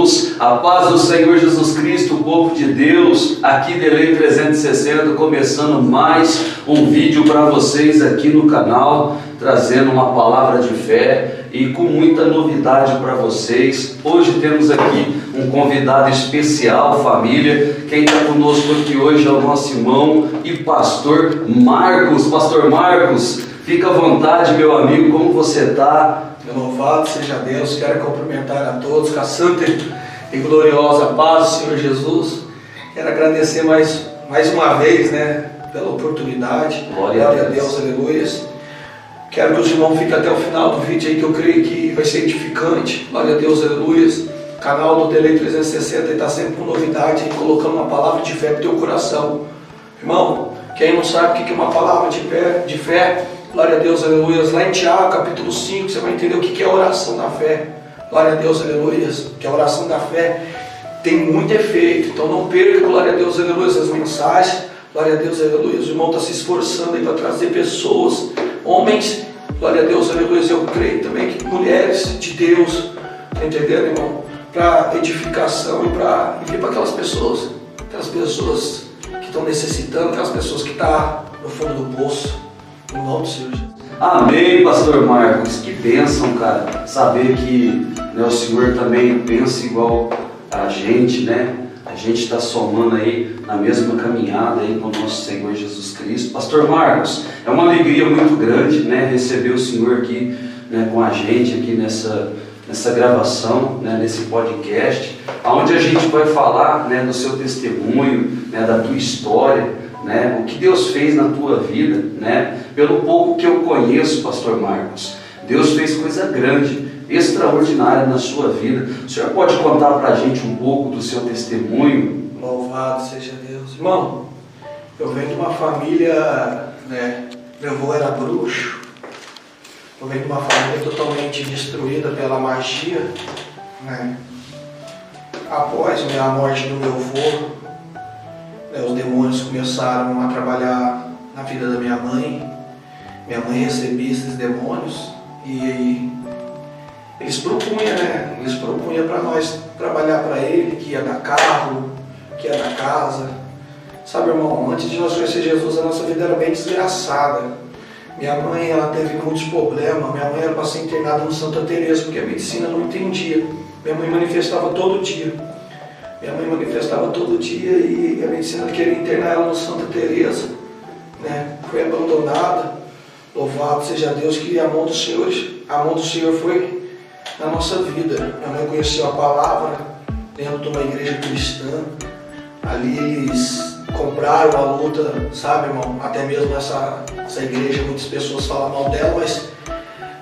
irmãos, a paz do Senhor Jesus Cristo, o povo de Deus, aqui Delay 360, começando mais um vídeo para vocês aqui no canal, trazendo uma palavra de fé e com muita novidade para vocês. Hoje temos aqui um convidado especial, família. Quem está conosco aqui hoje é o nosso irmão e pastor Marcos. Pastor Marcos, fica à vontade, meu amigo, como você está? Louvado seja Deus, quero cumprimentar a todos com a santa e gloriosa paz do Senhor Jesus. Quero agradecer mais uma vez, pela oportunidade. Glória a Deus, aleluia. Quero que os irmãos fiquem até o final do vídeo aí, que eu creio que vai ser edificante. Glória a Deus, aleluia. O canal do Delay 360 está sempre com novidade, aí, colocando uma palavra de fé para o teu coração. Irmão, quem não sabe o que é uma palavra de fé, glória a Deus, aleluia. Lá em Tiago, capítulo 5, você vai entender o que é a oração da fé. Glória a Deus, aleluia. Que a oração da fé tem muito efeito. Então não perca, glória a Deus, aleluia, as mensagens. Glória a Deus, aleluia. O irmão está se esforçando aí para trazer pessoas, homens, glória a Deus, aleluia. Eu creio também que mulheres de Deus, está entendendo, irmão? Para edificação e para aquelas pessoas que estão necessitando, aquelas pessoas que estão no fundo do poço. Em nome do Senhor Jesus. Amém, pastor Marcos. Que bênção, cara. Saber que o Senhor também pensa igual a gente, A gente está somando aí na mesma caminhada aí com o nosso Senhor Jesus Cristo. Pastor Marcos, é uma alegria muito grande, receber o Senhor aqui, com a gente aqui nessa gravação, nesse podcast, onde a gente vai falar, do seu testemunho, da tua história, o que Deus fez na tua vida, pelo pouco que eu conheço, pastor Marcos, Deus fez coisa grande, extraordinária na sua vida. O senhor pode contar para a gente um pouco do seu testemunho? Louvado seja Deus. Irmão, eu venho de uma família, meu avô era bruxo, eu venho de uma família totalmente destruída pela magia, Após a morte do meu avô, os demônios começaram a trabalhar na vida da minha mãe. Minha mãe recebia esses demônios e eles propunham para nós trabalhar para ele, que ia dar carro, que ia dar casa. Sabe, irmão, antes de nós conhecer Jesus, a nossa vida era bem desgraçada. Minha mãe, ela teve muitos problemas. Minha mãe era para ser internada no Santa Teresa, porque a medicina não entendia. Minha mãe manifestava todo dia. E a medicina queria internar ela no Santa Teresa, Foi abandonada. Louvado seja Deus que a mão do Senhor foi na nossa vida. Minha mãe conheceu a palavra dentro de uma igreja cristã. Ali eles compraram a luta, sabe, irmão? Até mesmo essa igreja, muitas pessoas falam mal dela, mas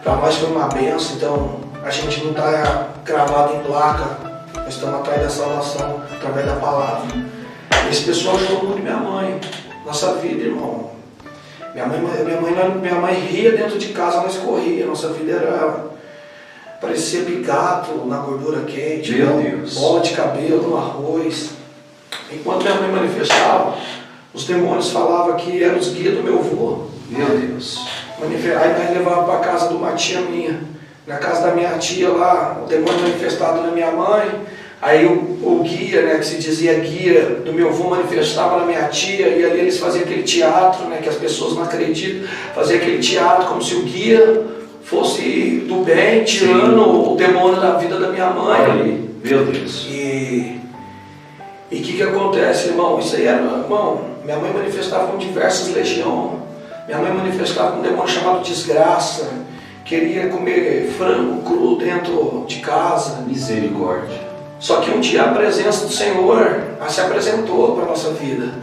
para nós foi uma benção. Então a gente não está cravado em placa. Nós estamos atrás da salvação, através da palavra. Esse pessoal ajudou muito minha mãe, nossa vida, irmão. Minha mãe ria dentro de casa, nós corria. Nossa vida parecia bigato na gordura quente, bola de cabelo no arroz. Enquanto minha mãe manifestava, os demônios falavam que eram os guias do meu avô. Meu Deus. Aí nós levávamos para a casa de uma tia minha. Na casa da minha tia lá, o demônio manifestado na minha mãe. Aí o guia, que se dizia guia do meu avô, manifestava na minha tia. E ali eles faziam aquele teatro, que as pessoas não acreditam. Fazia aquele teatro como se o guia fosse do bem, tirando o demônio da vida da minha mãe. Meu Deus. E o que acontece, irmão? Isso aí era, irmão, minha mãe manifestava com diversas legiões. Minha mãe manifestava com um demônio chamado desgraça. Queria comer frango cru dentro de casa. Misericórdia. Só que um dia a presença do Senhor se apresentou para a nossa vida.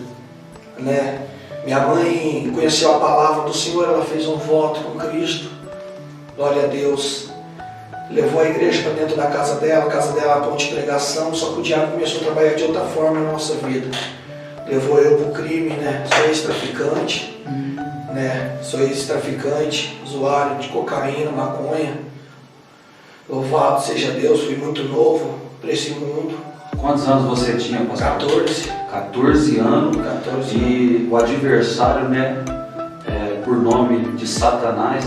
Minha mãe conheceu a palavra do Senhor, ela fez um voto com Cristo. Glória a Deus. Levou a igreja para dentro da casa dela, a ponte de pregação, só que o diabo começou a trabalhar de outra forma na nossa vida. Levou eu para o crime, sou ex-traficante, sou ex-traficante, usuário de cocaína, maconha. Louvado seja Deus, fui muito novo para esse mundo. Quantos anos você tinha, pastor? 14. 14 anos. 14 e o adversário, por nome de Satanás,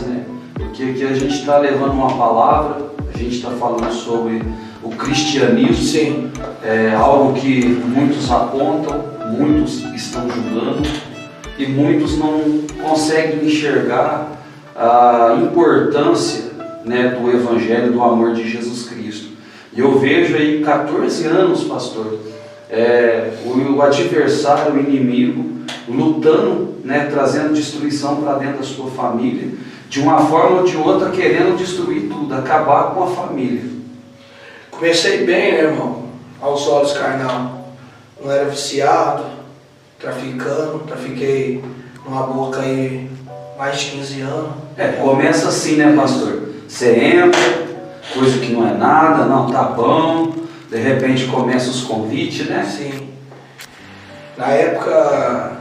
porque aqui a gente está levando uma palavra, a gente está falando sobre o cristianismo. Sim. É algo que muitos apontam, muitos estão julgando e muitos não conseguem enxergar a importância, né, do Evangelho, do amor de Jesus Cristo. E eu vejo aí 14 anos, pastor, o adversário, o inimigo, lutando, né, trazendo destruição para dentro da sua família, de uma forma ou de outra, querendo destruir tudo, acabar com a família. Comecei bem, né, irmão? Aos olhos carnal. Não era viciado, traficando, trafiquei numa boca aí mais de 15 anos. Começa assim, né, pastor? Você entra, coisa que não é nada, não tá bom, de repente começa os convites, né? Sim. Na época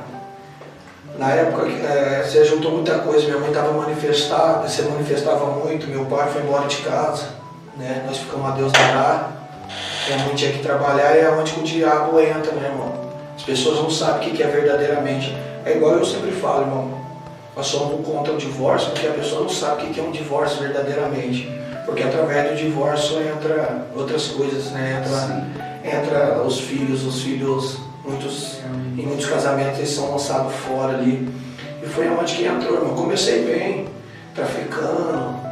você juntou muita coisa, minha mãe estava manifestada, você manifestava muito, meu pai foi embora de casa, né? Nós ficamos a Deus dará, minha mãe tinha que trabalhar e é onde o diabo entra, né, irmão? As pessoas não sabem o que é verdadeiramente. É igual eu sempre falo, irmão, nós somos contra o divórcio porque a pessoa não sabe o que é um divórcio verdadeiramente. Porque através do divórcio entra outras coisas, né? Entra os filhos, em muitos casamentos eles são lançados fora ali. E foi onde que entrou, irmão. Comecei bem, traficando.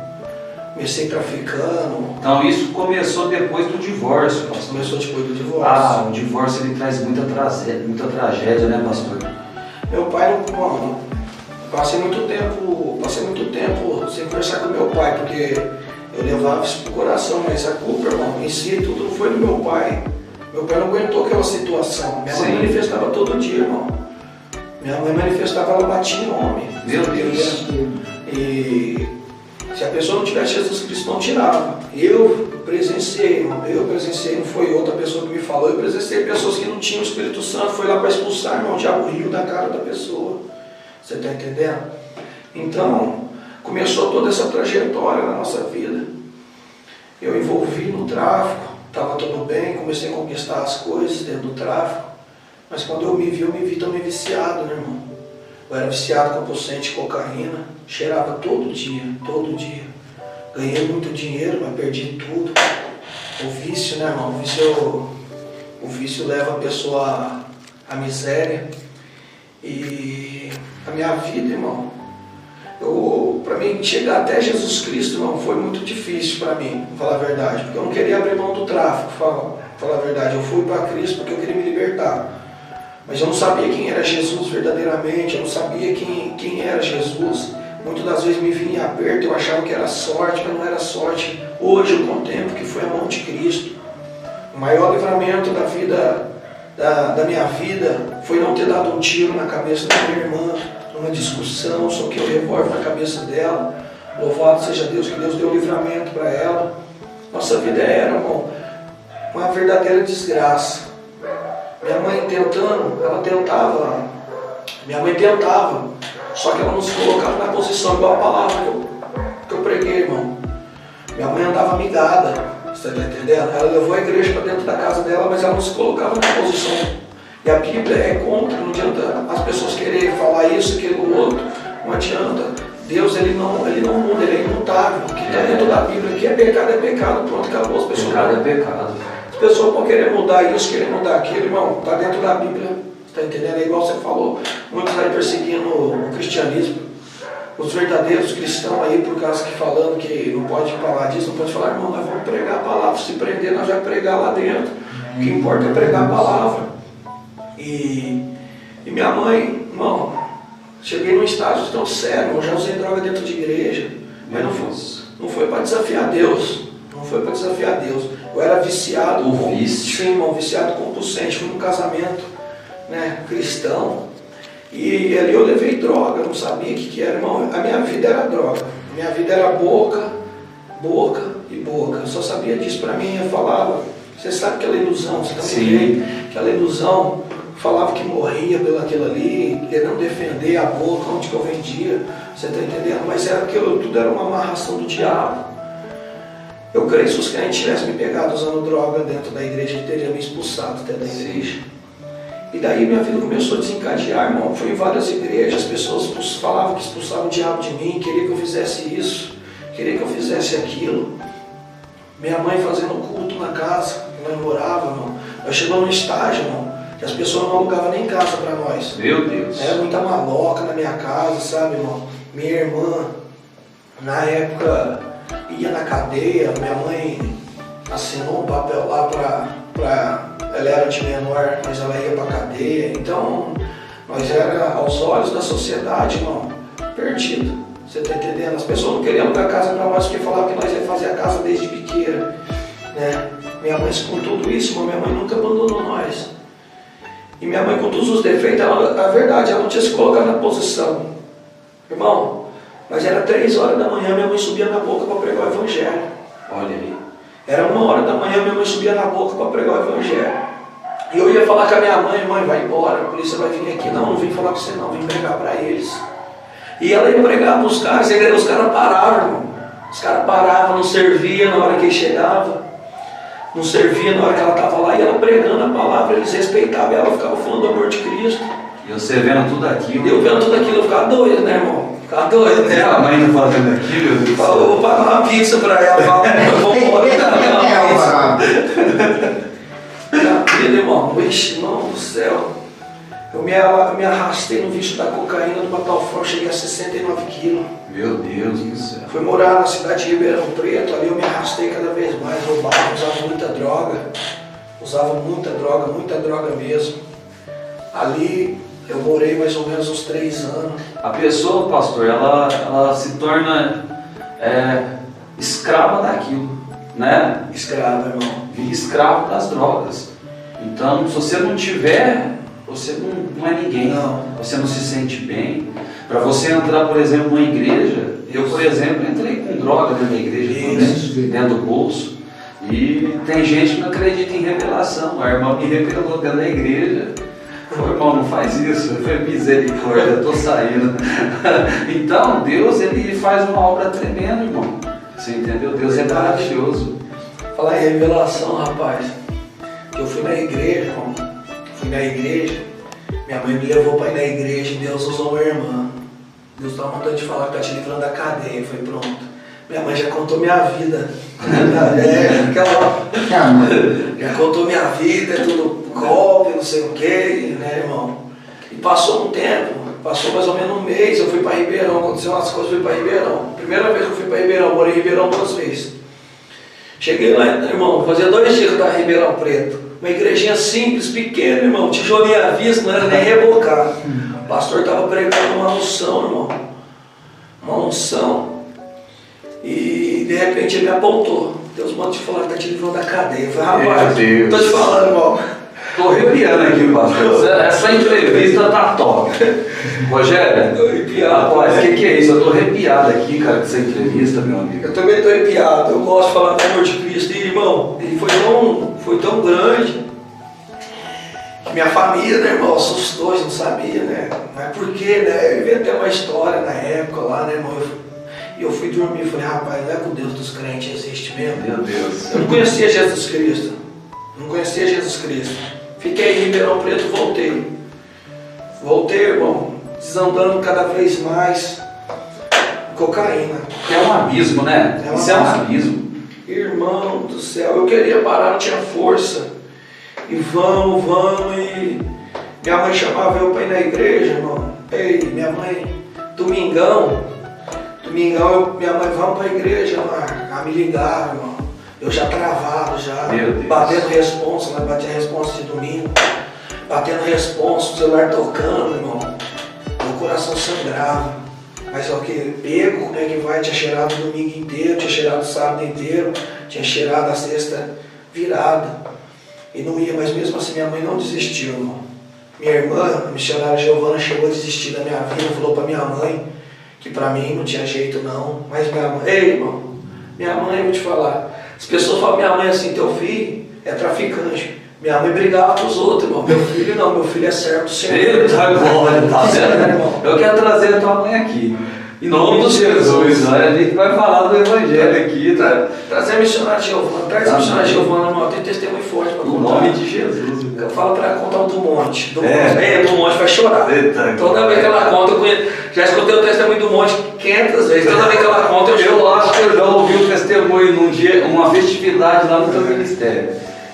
Então isso começou depois do divórcio, pastor. Começou depois do divórcio. O divórcio ele traz muita tragédia, né, pastor? Meu pai, irmão, passei muito tempo sem conversar com meu pai, porque eu levava isso pro coração, mas a culpa, irmão, em si, tudo foi do meu pai. Meu pai não aguentou aquela situação. Minha mãe manifestava todo dia, irmão. Minha mãe manifestava, ela batia em homem. Meu Deus. E se a pessoa não tivesse Jesus Cristo, não tirava. Eu presenciei, irmão. Não foi outra pessoa que me falou. Eu presenciei pessoas que não tinham o Espírito Santo, foi lá para expulsar, irmão. O diabo riu da cara da pessoa. Você está entendendo? Então, começou toda essa trajetória na nossa vida. Eu envolvi no tráfico, estava tudo bem, comecei a conquistar as coisas dentro do tráfico. Mas quando eu me vi também viciado, né, irmão? Eu era viciado compulsante de cocaína, cheirava todo dia. Ganhei muito dinheiro, mas perdi tudo. O vício, né, irmão? O vício leva a pessoa à miséria. E a minha vida, irmão, para mim chegar até Jesus Cristo, irmão, foi muito difícil para mim, pra falar a verdade, porque eu não queria abrir mão do tráfico, falar a verdade. Eu fui para Cristo porque eu queria me libertar, mas eu não sabia quem era Jesus verdadeiramente, eu não sabia quem era Jesus. Muitas das vezes me vinha em aperto, eu achava que era sorte, mas não era sorte. Hoje eu contemplo que foi a mão de Cristo. O maior livramento da vida, da minha vida, foi não ter dado um tiro na cabeça da minha irmã, numa discussão, só que eu revólver na cabeça dela. Louvado seja Deus, que Deus deu livramento para ela. Nossa vida era, irmão, uma verdadeira desgraça. Minha mãe tentava, só que ela não se colocava na posição igual a palavra que eu preguei, irmão. Minha mãe andava amigada, você está entendendo? Ela levou a igreja para dentro da casa dela, mas ela não se colocava na posição. E a Bíblia é contra, não adianta as pessoas quererem falar isso, aquilo, outro, não adianta. Deus, ele não muda, ele é imutável. O que está dentro da Bíblia aqui é pecado, pronto, acabou. As pessoas pecado é pecado. As pessoas vão querer mudar isso, querer mudar aquilo, irmão, está dentro da Bíblia, está entendendo? É igual você falou, muitos aí perseguindo o cristianismo, os verdadeiros cristãos aí, por causa que falando que não pode falar disso, não pode falar, irmão, nós vamos pregar a palavra, se prender, nós vamos pregar lá dentro. O que importa é pregar a palavra. E minha mãe, irmão, cheguei num estágio tão sério, eu já usei droga dentro de igreja, mas não foi para desafiar Deus. Não foi para desafiar Deus. Eu era viciado. O vício. Sim, irmão, viciado compulsante. Fui num casamento, né, cristão. E ali eu levei droga, eu não sabia o que era, irmão. A minha vida era droga. A minha vida era boca e boca. Eu só sabia disso. Para mim, eu falava, você sabe aquela ilusão, você também vê aquela ilusão. Falava que morria pelo aquilo ali, querendo defender a boca, onde que eu vendia. Você está entendendo? Mas era aquilo, tudo era uma amarração do diabo. Eu creio que se os crentes tivessem me pegado usando droga dentro da igreja, ele teria me expulsado até da igreja. E daí minha vida começou a desencadear, irmão. Fui em várias igrejas, as pessoas falavam que expulsavam o diabo de mim, queria que eu fizesse isso, queria que eu fizesse aquilo. Minha mãe fazendo culto na casa que nós morávamos, irmão. Nós chegamos num estágio, irmão, que as pessoas não alugavam nem casa para nós. Meu Deus. Era muita maloca na minha casa, sabe, irmão? Minha irmã, na época, ia na cadeia. Minha mãe assinou um papel lá pra ela era de menor, mas ela ia pra cadeia. Então, nós era aos olhos da sociedade, irmão, perdido. Você tá entendendo? As pessoas não queriam alugar casa para nós porque falavam que nós ia fazer a casa desde pequena, né? Minha mãe, com tudo isso, minha mãe nunca abandonou nós. E minha mãe, com todos os defeitos, a verdade, ela não tinha se colocado na posição. Irmão, mas era 3 horas da manhã, minha mãe subia na boca para pregar o evangelho. Olha aí. Era 1 hora da manhã, minha mãe subia na boca para pregar o evangelho. E eu ia falar com a minha mãe: mãe, vai embora, a polícia vai vir aqui. Não vim falar com você não, vim pregar para eles. E ela ia pregar para os caras, os caras paravam, irmão. Os caras paravam, não servia na hora que ele chegava. Não servia na hora que ela estava lá, e ela pregando a palavra, eles respeitavam ela, ficava falando do amor de Cristo. E você vendo tudo aquilo. Eu vendo tudo aquilo, eu ficava doido, né, irmão? Ficava doido, né? A mãe não fazendo aquilo, eu falou: vou pagar uma pizza para ela, eu vou embora, minha vida, irmão, vixe, irmão do céu. Eu me arrastei no vício da cocaína do Batalfão, cheguei a 69 quilos. Meu Deus do céu. Fui morar na cidade de Ribeirão Preto, ali eu me arrastei cada vez mais, roubava, usava muita droga. Usava muita droga mesmo. Ali eu morei mais ou menos uns 3 anos. A pessoa, pastor, ela se torna escrava daquilo, né? Escrava, irmão. Escravo das drogas. Então, se você não tiver, você não é ninguém. Não. Você não se sente bem. Para você entrar, por exemplo, numa igreja, eu, por exemplo, entrei com droga dentro da igreja também, dentro do bolso. E tem gente que não acredita em revelação. A irmã me revelou dentro da igreja. Falei: irmão, não faz isso. Eu falei: misericórdia, eu estou saindo. Então, Deus, ele faz uma obra tremenda, irmão. Você entendeu? Deus é maravilhoso. Falar em revelação, rapaz. Eu fui na igreja, irmão. Fui na igreja. Minha mãe me levou para ir na igreja e Deus usou uma irmã. Deus estava mandando te falar que está te livrando da cadeia. Eu falei: pronto. Minha mãe já contou minha vida. Já contou minha vida, é tudo golpe, não sei o que, né, irmão? E passou um tempo, passou mais ou menos 1 mês, eu fui para Ribeirão, aconteceu umas coisas, fui para Ribeirão. Primeira vez que eu fui para Ribeirão, morei em Ribeirão 2 vezes. Cheguei lá, irmão, fazia 2 dias que eu estava em Ribeirão Preto. Uma igrejinha simples, pequena, irmão, tijolinho à vista, não era nem rebocado. O pastor estava pregando uma unção, irmão. Uma unção. E de repente ele me apontou: Deus manda te falar que está te livrando da cadeia. Eu falei: rapaz, estou te falando, irmão. Estou arrepiando aqui, pastor. Essa entrevista tá top. Rogério, Estou arrepiado. Rapaz, o que é isso? Eu estou arrepiado aqui, cara, com essa entrevista, meu amigo. Eu também estou arrepiado. Eu gosto de falar do amor de Cristo. E, irmão, ele foi tão grande que minha família, né, irmão, assustou, não sabia, né? Mas por quê, né? Eu inventei uma história na época lá, né, irmão? E eu fui dormir e falei: rapaz, não é que o Deus dos crentes existe mesmo? Meu Deus. Eu não conhecia Jesus Cristo. Não conhecia Jesus Cristo. Fiquei em Ribeirão Preto, voltei. Voltei, irmão, desandando cada vez mais. Cocaína. É um abismo, né? Isso é um abismo. Irmão do céu, eu queria parar, não tinha força. E vamos, e minha mãe chamava eu para ir na igreja, irmão. Ei, minha mãe, domingão, minha mãe: vamos para a igreja, ela me ligava, irmão. Eu já travado, batendo responsa, nós batia responsa de domingo, batendo responsa, o celular tocando, irmão. Meu coração sangrava. Mas só que pego, como é que vai? Tinha cheirado o domingo inteiro, tinha cheirado o sábado inteiro, tinha cheirado a sexta virada. E não ia, mas mesmo assim minha mãe não desistiu, irmão. Minha irmã, a missionária Giovana, chegou a desistir da minha vida, falou para minha mãe que para mim não tinha jeito não. Mas minha mãe: ei, irmão, minha mãe, eu vou te falar. As pessoas falam: minha mãe assim, teu filho é traficante. Minha mãe brigava com os outros, irmão. Meu filho não, meu filho é servo do Senhor. Eita glória, tá vendo, irmão? Eu quero trazer a tua mãe aqui. Em nome de Jesus, a gente vai falar do Evangelho aqui. Trazer a missionária Giovana, traz a missionária Giovana, irmão. Tem testemunho forte para contar. Em nome de Jesus. Eu falo para ela contar o do monte. Do monte vai chorar. Eita, toda vez que ela conta, já escutei o testemunho do monte. 500 vezes. Toda vez que ela conta, eu Eu choro. acho que eu já ouvi um testemunho num dia, uma festividade lá no teu ministério.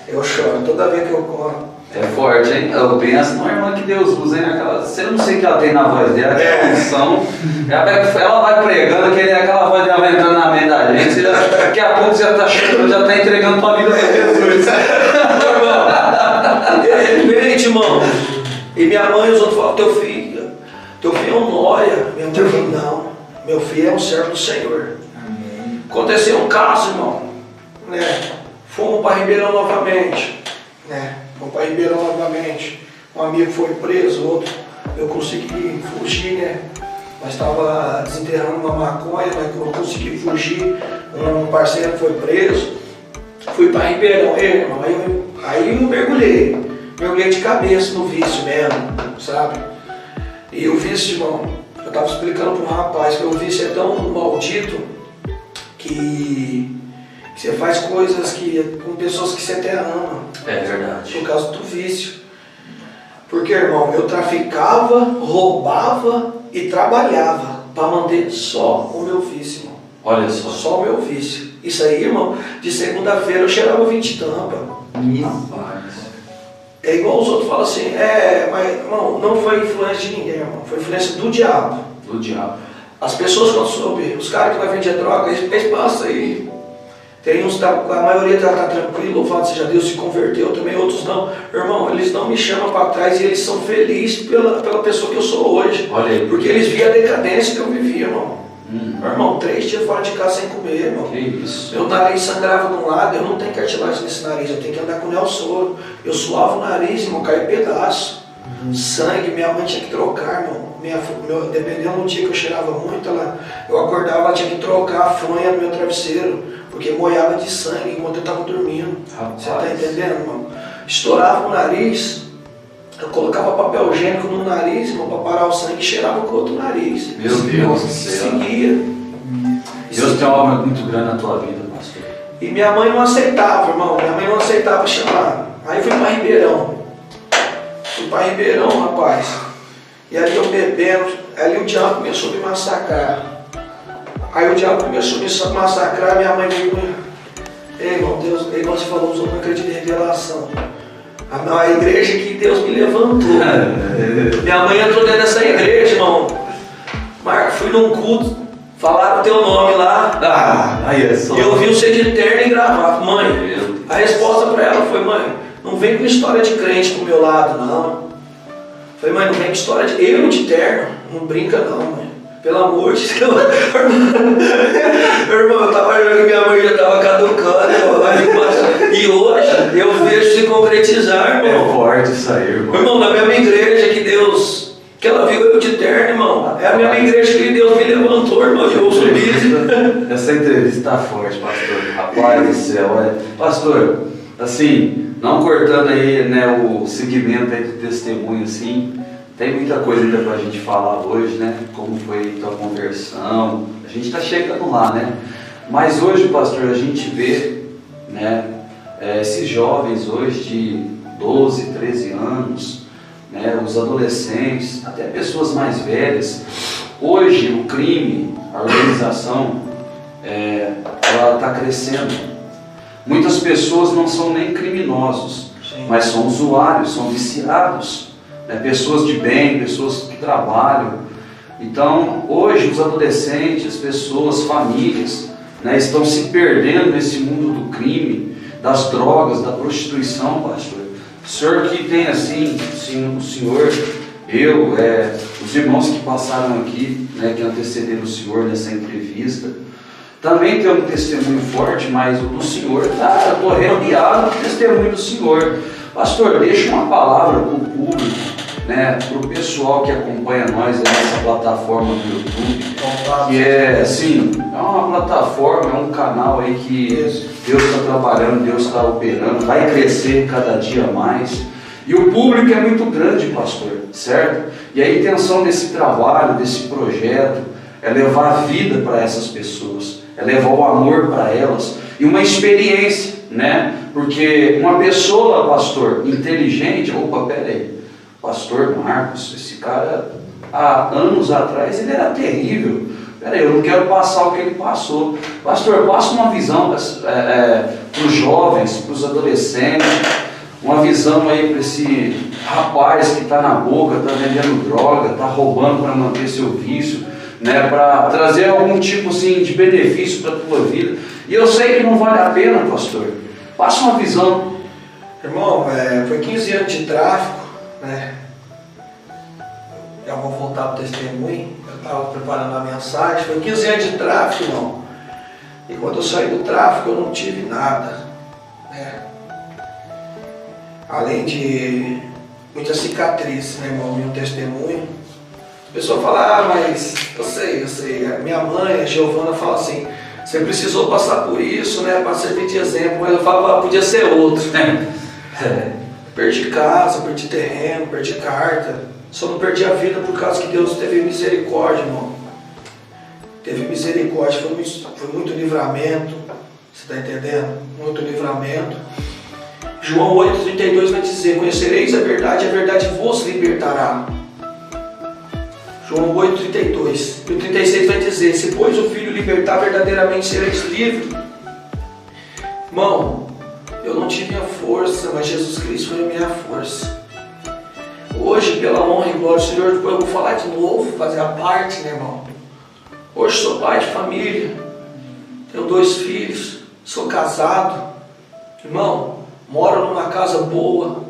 Eu choro toda vez que eu conto. É forte, hein? Eu penso numa irmã que Deus usa, hein? Aquela, você não sei o que ela tem na voz dela, aquela unção. Ela vai pregando, que aquela voz dela vai entrando na mente da gente. Você daqui a pouco você já está chegando, já está entregando tua vida para Jesus. De repente, irmão. E minha mãe e os outros falam, teu filho é um nóia. Minha mãe falou, não, meu filho é um servo do Senhor. Amém. Aconteceu um caso, irmão, né? Fomos para Ribeirão novamente, né? Fomos para Ribeirão novamente. Um amigo foi preso, outro eu consegui fugir, né? Nós estava desenterrando uma maconha, mas eu consegui fugir. Um parceiro foi preso. Fui para Ribeirão, irmão. Aí eu mergulhei de cabeça no vício mesmo, sabe? E o vício, irmão, eu estava explicando para um rapaz que o vício é tão maldito que você faz coisas com pessoas que você até ama. É verdade. Por causa do vício. Porque, irmão, eu traficava, roubava e trabalhava para manter só o meu vício, irmão. Olha só. Só o meu vício. Isso aí, irmão, de segunda-feira eu cheirava 20 tampas. Rapaz. É igual os outros falam assim, mas, irmão, não foi influência de ninguém, irmão. Foi influência do diabo. Do diabo. As pessoas quando soube, os caras que vai vender droga, eles passam aí. Tem uns, a maioria está tranquilo, louvado seja Deus, se converteu também, outros não. Irmão, eles não me chamam para trás e eles são felizes pela pessoa que eu sou hoje. Olha aí. Porque eles viam a decadência que eu vivia, irmão. Irmão, 3 dias fora de casa sem comer, irmão. Que isso. Meu nariz sangrava de um lado, eu não tenho cartilagem nesse nariz, eu tenho que andar com neossoro. Eu suava o nariz, irmão, caía pedaço. Sangue, minha mãe tinha que trocar, irmão. Dependendo do dia que eu cheirava muito, eu acordava, ela tinha que trocar a fronha do meu travesseiro, porque moiava de sangue enquanto eu estava dormindo. Rapaz. Você está entendendo, irmão? Estourava o nariz, eu colocava papel higiênico no nariz, irmão, para parar o sangue e cheirava com o outro nariz. Meu Deus do céu. Seguia. Deus tem uma obra muito grande na tua vida, pastor. E minha mãe não aceitava, irmão. Minha mãe não aceitava chamar. Aí fui para Ribeirão. Fui para Ribeirão, rapaz. E ali eu bebendo. Ali o diabo começou a me massacrar. Aí o diabo começou a me massacrar. Minha mãe veio. Ei, irmão, Deus, igual você falou, os outros não acreditam em revelação. A igreja que Deus me levantou. Minha mãe entrou dentro dessa igreja, irmão. Marco, fui num culto. Falaram o teu nome lá. Aí é só. E eu vi você de terno e gravata. Mãe, a resposta para ela foi, mãe, não vem com história de crente pro meu lado, não. Falei, mãe, não vem com história de eu de terno. Não brinca não, mãe. Pelo amor de Deus. Irmão, eu tava achando que minha mãe já tava caducando. E hoje eu vejo se concretizar, irmão. É forte isso aí, irmão. Irmão, na mesma igreja que Deus... Que ela viu eu de terno, irmão. É a mesma igreja que Deus me levantou, irmão. E eu subi. Essa entrevista tá forte, pastor. Rapaz do céu, olha. Pastor, assim, não cortando aí, né, o segmento aí do testemunho, assim, tem muita coisa ainda pra gente falar hoje, né? Como foi tua conversão. A gente tá chegando lá, né? Mas hoje, pastor, a gente vê, né, esses jovens hoje de 12, 13 anos, né, os adolescentes, até pessoas mais velhas. Hoje o crime, a organização, ela está crescendo. Muitas pessoas não são nem criminosos, mas são usuários, são viciados, né, pessoas de bem, pessoas que trabalham. Então hoje os adolescentes, pessoas, famílias, né, estão se perdendo nesse mundo do crime, das drogas, da prostituição, pastor. O senhor que tem assim, o senhor, os irmãos que passaram aqui, né, que antecederam o senhor nessa entrevista, também tem um testemunho forte, mas o do senhor, eu estou arrepiado com o testemunho do senhor. Pastor, deixa uma palavra para o público, né, para o pessoal que acompanha nós nessa plataforma do YouTube, que é assim, é uma plataforma, é um canal aí que Deus está trabalhando, Deus está operando, vai crescer cada dia mais. E o público é muito grande, pastor, certo? E a intenção desse trabalho, desse projeto, é levar a vida para essas pessoas, é levar o amor para elas e uma experiência, né? Porque uma pessoa, pastor, inteligente, peraí, pastor Marcos, esse cara, há anos atrás, ele era terrível. peraí, eu não quero passar o que ele passou. Pastor, passa uma visão para os jovens, para os adolescentes, uma visão aí para esse rapaz que está na boca, está vendendo droga, está roubando para manter seu vício, né, para trazer algum tipo assim, de benefício para a tua vida. E eu sei que não vale a pena, pastor. Passa uma visão. Irmão, foi 15 anos de tráfico, né? Já vou voltar para o testemunho. Eu estava preparando a mensagem. Foi 15 anos de tráfico, irmão. E quando eu saí do tráfico, eu não tive nada, né? Além de muitas cicatrizes, né, irmão? Meu testemunho. A pessoa fala, mas eu sei. Minha mãe, a Giovana, fala assim: você precisou passar por isso, né, para servir de exemplo. Mas eu falo, podia ser outro, né? Perdi casa, perdi terreno, perdi carta. Só não perdi a vida por causa que Deus teve misericórdia, irmão. Teve misericórdia, foi muito livramento. Você está entendendo? Muito livramento. João 8,32 vai dizer: conhecereis a verdade vos libertará. João 8,32. E o 36 vai dizer: se pois o Filho libertar, verdadeiramente sereis livres. Irmão, eu não tive a força, mas Jesus Cristo foi a minha força. Hoje, pela honra e glória do Senhor, depois eu vou falar de novo, fazer a parte, né, irmão? Hoje sou pai de família, tenho 2 filhos, sou casado. Irmão, moro numa casa boa.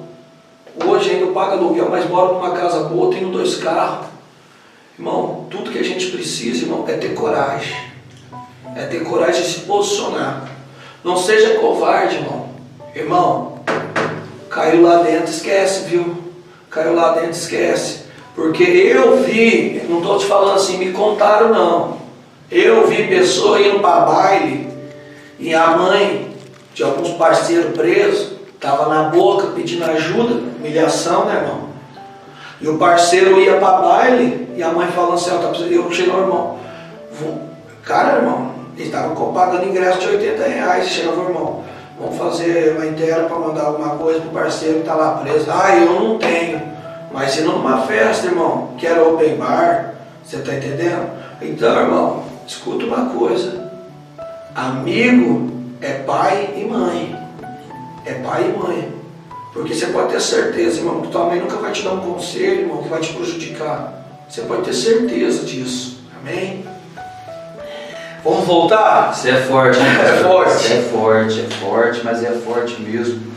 Hoje ainda pago aluguel, mas moro numa casa boa, tenho 2 carros. Irmão, tudo que a gente precisa, irmão, é ter coragem. É ter coragem de se posicionar. Não seja covarde, irmão. Irmão, caiu lá dentro, esquece, viu? Caiu lá dentro, esquece. Porque eu vi, não estou te falando assim, me contaram não. Eu vi pessoa indo para baile e a mãe de alguns parceiros presos estava na boca pedindo ajuda, humilhação, né, irmão? E o parceiro ia para baile e a mãe falando assim, eu chegou, irmão. Cara, irmão, eles estavam pagando ingresso de R$80. Chegava, irmão, vamos fazer uma inteira para mandar alguma coisa pro parceiro que está lá preso. Eu não tenho. Mas indo numa festa, irmão, que era open bar, você está entendendo? Então, irmão, escuta uma coisa. Amigo é pai e mãe. É pai e mãe. Porque você pode ter certeza, irmão, que tua mãe nunca vai te dar um conselho, irmão, que vai te prejudicar. Você pode ter certeza disso. Amém? Vamos voltar? Você é forte, hein? É forte. Você é forte, mas é forte mesmo.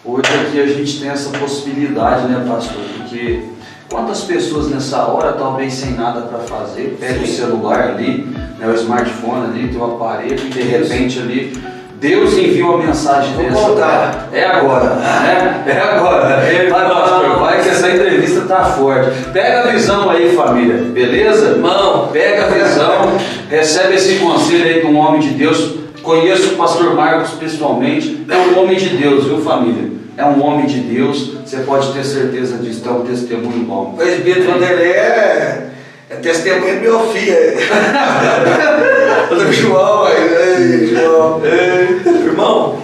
Hoje aqui a gente tem essa possibilidade, né, pastor? Porque quantas pessoas nessa hora, talvez sem nada para fazer, pega o celular ali, né, o smartphone ali, tem o aparelho e de repente ali Deus enviou a mensagem dessa. É agora, né? É agora. Vai, pastor, vai que essa entrevista tá forte. Pega a visão aí, família, beleza? Irmão, pega a visão, recebe esse conselho aí de um homem de Deus. Conheço o pastor Marcos pessoalmente, é um homem de Deus, viu, família? É um homem de Deus, você pode ter certeza disso, é um testemunho bom. O presbítero Vanderlei é testemunho do meu filho. Do João, João. Irmão,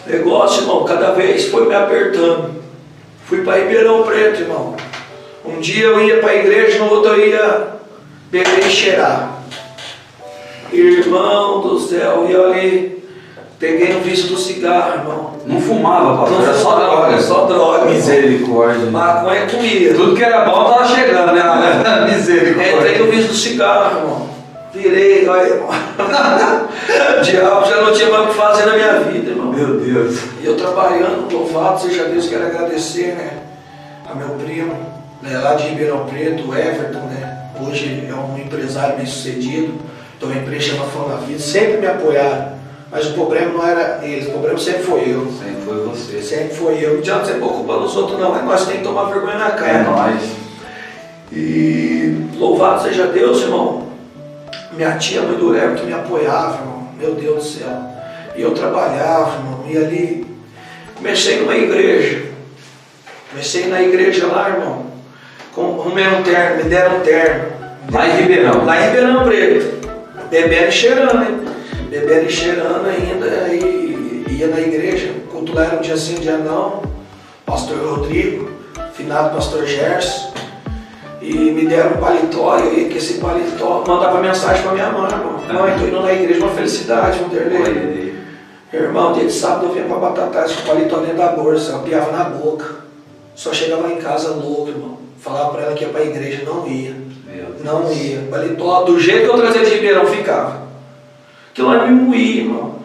negócio, irmão, cada vez foi me apertando. Fui para Ribeirão Preto, irmão. Um dia eu ia para a igreja, no outro eu ia beber e cheirar. Irmão do céu, e eu ali peguei no vício do cigarro, irmão. Não fumava, pastor, era só droga. Só droga. Misericórdia. Maconha comia. Tudo que era bom tava chegando, né? Misericórdia. Entrei no vício do cigarro, irmão. Virei, olha, irmão. O diabo já não tinha mais o que fazer na minha vida, irmão. Meu Deus. E eu trabalhando, louvado seja Deus, quero agradecer, né, a meu primo, né, lá de Ribeirão Preto, o Everton, né. Hoje é um empresário bem sucedido. Então a empresa chama Flor na Vida, sempre me apoiaram. Mas o problema não era eles, o problema sempre foi eu. Sempre foi você. Sempre foi eu. Não adianta você pôr culpa nos outros, não. É nós que tem que tomar vergonha na cara. É nós. E louvado seja Deus, irmão. Minha tia, mãe do Everton, me apoiava, irmão. Meu Deus do céu. E eu trabalhava, irmão. E ali, comecei numa igreja. Comecei na igreja lá, irmão. Arrumei um terno, me deram um terno. Lá em Ribeirão. Lá em Ribeirão Preto. Bebendo e cheirando, hein? Bebendo e cheirando ainda, e ia na igreja, o culto lá era um dia sim, um dia não. Pastor Rodrigo, finado pastor Gerson. E me deram um paletó, e eu ia com esse paletó, mandava mensagem pra minha mãe, irmão. Mãe, tô indo na igreja, uma felicidade, Vanderlei. Irmão, dia de sábado eu vinha pra Batatais com o paletó dentro da bolsa, eu piava na boca. Só chegava lá em casa louco, irmão. Falava pra ela que ia pra igreja, não ia. Não ia. Paletó, do jeito que eu trazia de Ribeirão, ficava. Aquilo lá me moía, irmão.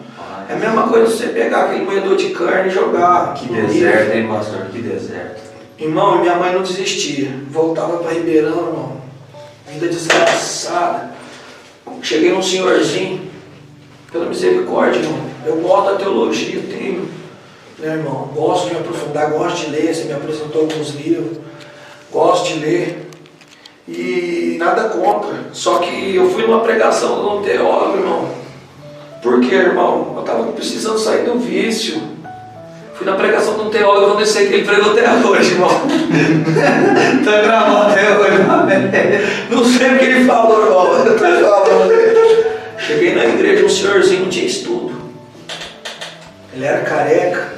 É a mesma coisa você pegar aquele moedor de carne e jogar. Que deserto, hein, pastor? Que deserto. Irmão, minha mãe não desistia. Voltava para Ribeirão, irmão. Vida desgraçada. Cheguei num senhorzinho. Pela misericórdia, irmão. Eu gosto da teologia, tenho. Né, irmão? Gosto de me aprofundar, gosto de ler. Você me apresentou alguns livros. Gosto de ler. E nada contra. Só que eu fui numa pregação de um teólogo, irmão. Por quê, irmão? Eu estava precisando sair do vício. Fui na pregação de um teólogo, eu não sei que ele pregou até hoje, irmão. Tá gravando até hoje, não sei o que ele falou, irmão. Eu tô falando. Cheguei na igreja, um senhorzinho não tinha estudo. Ele era careca,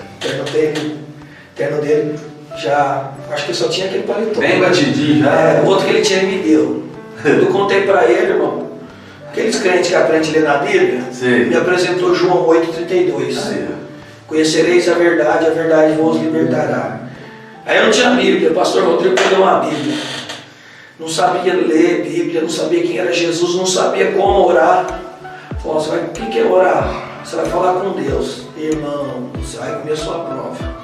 terno dele já, acho que só tinha aquele paletó. Bem batidinho já. O outro que ele tinha, ele me deu. Eu contei pra ele, irmão. Aqueles crentes que aprendem a ler na Bíblia, sim, me apresentou João 8,32. Conhecereis a verdade vos libertará. Aí eu não tinha Bíblia, o pastor Rodrigo me deu uma Bíblia. Não sabia ler Bíblia, não sabia quem era Jesus, não sabia como orar. Falou, o que é orar? Você vai falar com Deus. Irmão, você vai comer a sua prova.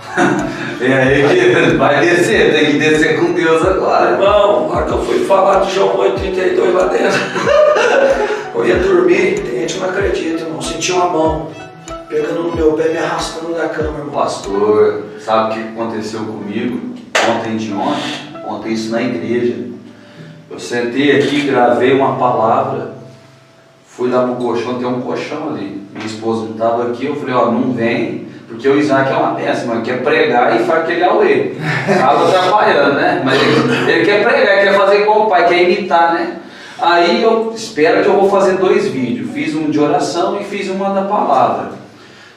E aí que vai descer, tem que descer com Deus agora. Irmão, na hora que eu fui falar de João 8,32 lá dentro, eu ia dormir, tem gente que não acredita, irmão. Senti uma mão pegando no meu pé, me arrastando da cama, irmão. Pastor, sabe o que aconteceu comigo ontem isso na igreja. Eu sentei aqui, gravei uma palavra, fui lá pro colchão, tem um colchão ali. Minha esposa não estava aqui, eu falei, ó, não vem, porque o Isaac é uma péssima, ele quer pregar e faz aquele auê. Estava atrapalhando, né? Mas ele quer pregar, ele quer fazer igual o pai, quer imitar, né? Aí eu espero que eu vou fazer 2 vídeos. Fiz um de oração e fiz uma da palavra.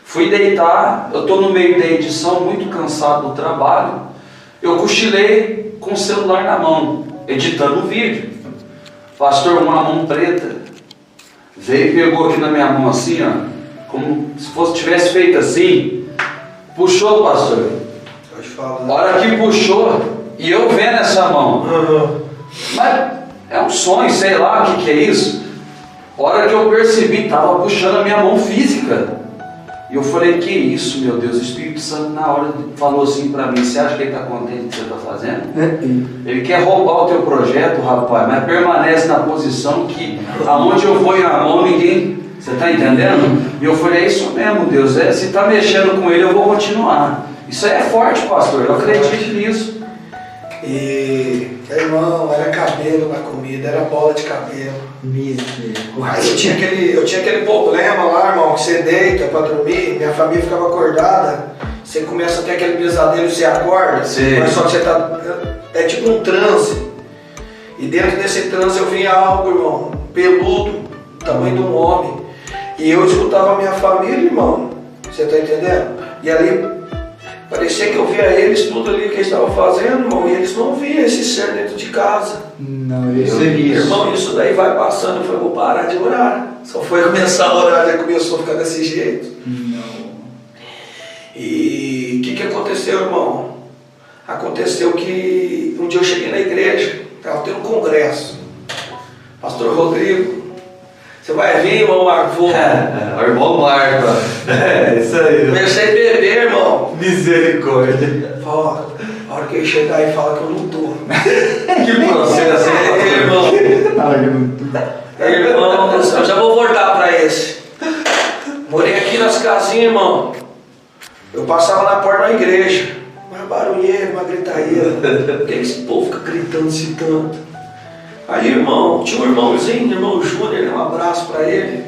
Fui deitar, eu estou no meio da edição, muito cansado do trabalho. Eu cochilei com o celular na mão, editando o vídeo. Pastor, uma mão preta veio e pegou aqui na minha mão assim, ó, como se tivesse feito assim. Puxou, pastor. Pode falar. A hora que puxou, e eu vendo essa mão. Mas é um sonho, sei lá o que é isso. A hora que eu percebi, estava puxando a minha mão física. E eu falei, que isso, meu Deus? O Espírito Santo na hora falou assim para mim, você acha que ele está contente com o que você está fazendo? Ele quer roubar o teu projeto, rapaz, mas permanece na posição que aonde eu vou ir na mão, ninguém... Você está entendendo? E eu falei, é isso mesmo, Deus, se está mexendo com ele, eu vou continuar. Isso aí é forte, pastor, eu acredito nisso. E, irmão, era cabelo na comida, era bola de cabelo. Aí eu tinha aquele problema lá, irmão, que você deita pra dormir, minha família ficava acordada, você começa a ter aquele pesadelo, você acorda, sim, mas só que você tá, é tipo um transe. E dentro desse transe eu via algo, irmão, peludo, tamanho de um homem. E eu escutava a minha família, irmão, você tá entendendo? E ali, parecia que eu via eles, tudo ali que eles estavam fazendo, irmão, e eles não viam esse ser dentro de casa. Não, isso é isso. Irmão, isso daí vai passando, eu falei, vou parar de orar. Só foi começar a orar, já começou a ficar desse jeito. Não. E o que aconteceu, irmão? Aconteceu que um dia eu cheguei na igreja, estava tendo um congresso. Pastor Rodrigo, você vai vir, irmão Marco? O irmão Marco. Isso aí. Comecei a beber, irmão. Misericórdia. Ó, a hora que ele chegar e fala que eu não tô. Que processo, irmão. Irmão do céu, eu já vou voltar pra esse. Morei aqui nas casinhas, irmão. Eu passava na porta da igreja. Uma barulheira, uma gritaria. Aqueles povo fica gritando, citando. Aí, irmão, tinha um irmãozinho, irmão Júnior, um abraço pra ele.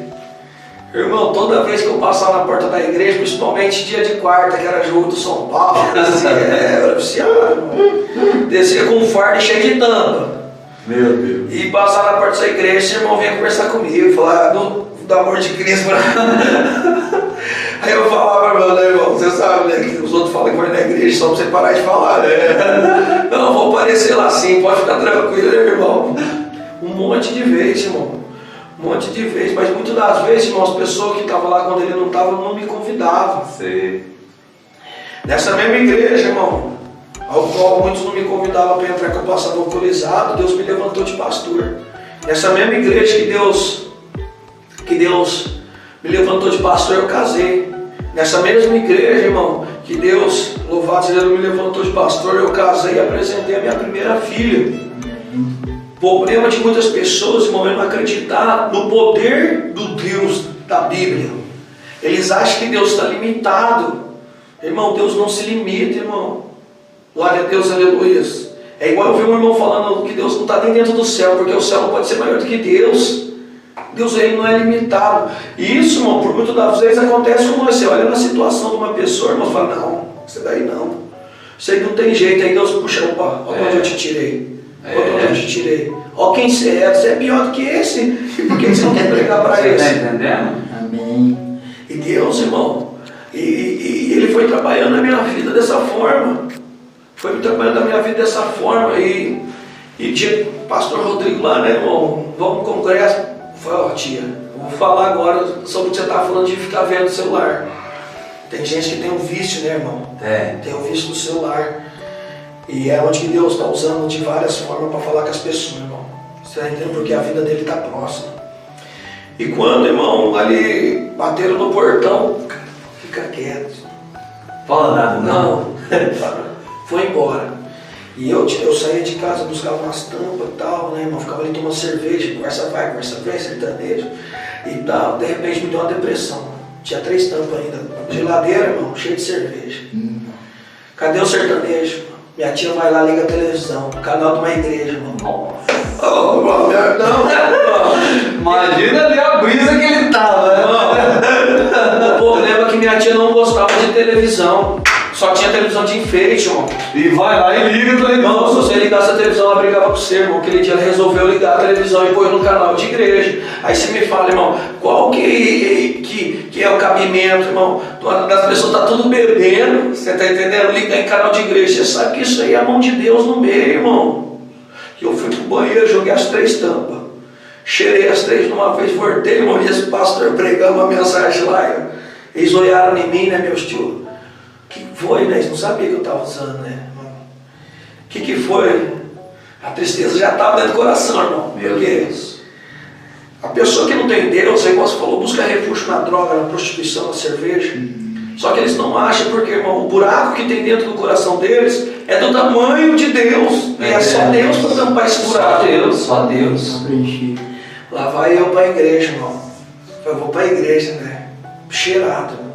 Irmão, toda vez que eu passava na porta da igreja, principalmente dia de quarta, que era jogo do São Paulo, era oficial, irmão. Descia com um fardo cheio de tampa. Meu Deus. E passava na porta da igreja, esse irmão vinha conversar comigo, falar do amor de Cristo. Aí eu falava, meu irmão, você sabe, né, que os outros falam que vai na igreja só pra você parar de falar, né? Não, vou aparecer lá sim, pode ficar tranquilo, né, irmão? Um monte de vezes, irmão. Um monte de vezes, mas muitas das vezes, irmão, as pessoas que estavam lá quando ele não estava não me convidavam. Sei. Nessa mesma igreja, irmão, ao qual muitos não me convidavam para entrar, que eu passava alcoolizado, Deus me levantou de pastor. Nessa mesma igreja que Deus me levantou de pastor, eu casei. Nessa mesma igreja, irmão, que Deus, louvado seja Deus, me levantou de pastor, eu casei e apresentei a minha primeira filha. O problema de muitas pessoas, irmão, é não acreditar no poder do Deus da Bíblia. Eles acham que Deus está limitado. Irmão, Deus não se limita, irmão. Glória a Deus, aleluia. É igual eu vi um irmão falando que Deus não está nem dentro do céu, porque o céu não pode ser maior do que Deus. Deus, ele não é limitado. E isso, irmão, por muitas das vezes acontece com nós. Você olha na situação de uma pessoa, irmão, fala, não, isso daí não. Isso aí não tem jeito. Aí Deus puxa, opa, olha onde eu te tirei. Olha onde eu te tirei. Olha quem você é pior do que esse. E por que você não quer pregar para esse? Você está entendendo? Amém. E Deus, irmão, e ele foi trabalhando na minha vida dessa forma. Foi trabalhando na minha vida dessa forma. E tinha o pastor Rodrigo lá, né, irmão? Vamos para o congresso. Falei, ó, tia, eu vou falar agora sobre o que você estava falando de ficar vendo o celular. Tem gente que tem um vício, né, irmão? Tem um vício no celular. E é onde que Deus está usando de várias formas para falar com as pessoas, irmão. Você está entendendo? Porque a vida dele está próxima. E quando, irmão, ali bateram no portão, fica quieto. Fala nada, não. Foi embora. E eu saía de casa, buscava umas tampas e tal, né, irmão? Ficava ali tomando cerveja, conversa vai, conversa vem, sertanejo e tal. De repente me deu uma depressão. Tinha 3 tampas ainda. Geladeira, irmão, cheia de cerveja. Cadê o sertanejo? Minha tia vai lá, liga a televisão, canal de uma igreja, irmão. Oh, não. Imagina ali a brisa que ele tava, né? O problema é que minha tia não gostava de televisão. Só tinha televisão de enfeite, irmão. E vai lá e liga a televisão. Não, se você ligasse a televisão, ela brigava com você, irmão. Aquele dia ela resolveu ligar a televisão e pôr no canal de igreja. Aí você me fala, irmão, qual que é o cabimento, irmão? Das pessoas tá tudo bebendo, você tá entendendo? Ligar em canal de igreja. Você sabe que isso aí é a mão de Deus no meio, irmão. E eu fui pro banheiro, joguei as 3 tampas. Cheirei as 3 de uma vez, voltei, irmão, e esse pastor pregando uma mensagem lá. Eles olharam em mim, né, meus tios? Que foi, né? Eles não sabiam que eu estava usando, né? Que foi? A tristeza já estava dentro do coração, irmão. Meu Deus. A pessoa que não tem Deus, aí você falou, busca refúgio na droga, na prostituição, na cerveja. Só que eles não acham, porque, irmão, o buraco que tem dentro do coração deles é do tamanho de Deus. E é só Deus para tampar esse buraco. Só Deus. Lá vai eu para a igreja, irmão. Eu vou para a igreja, né? Cheirado, irmão.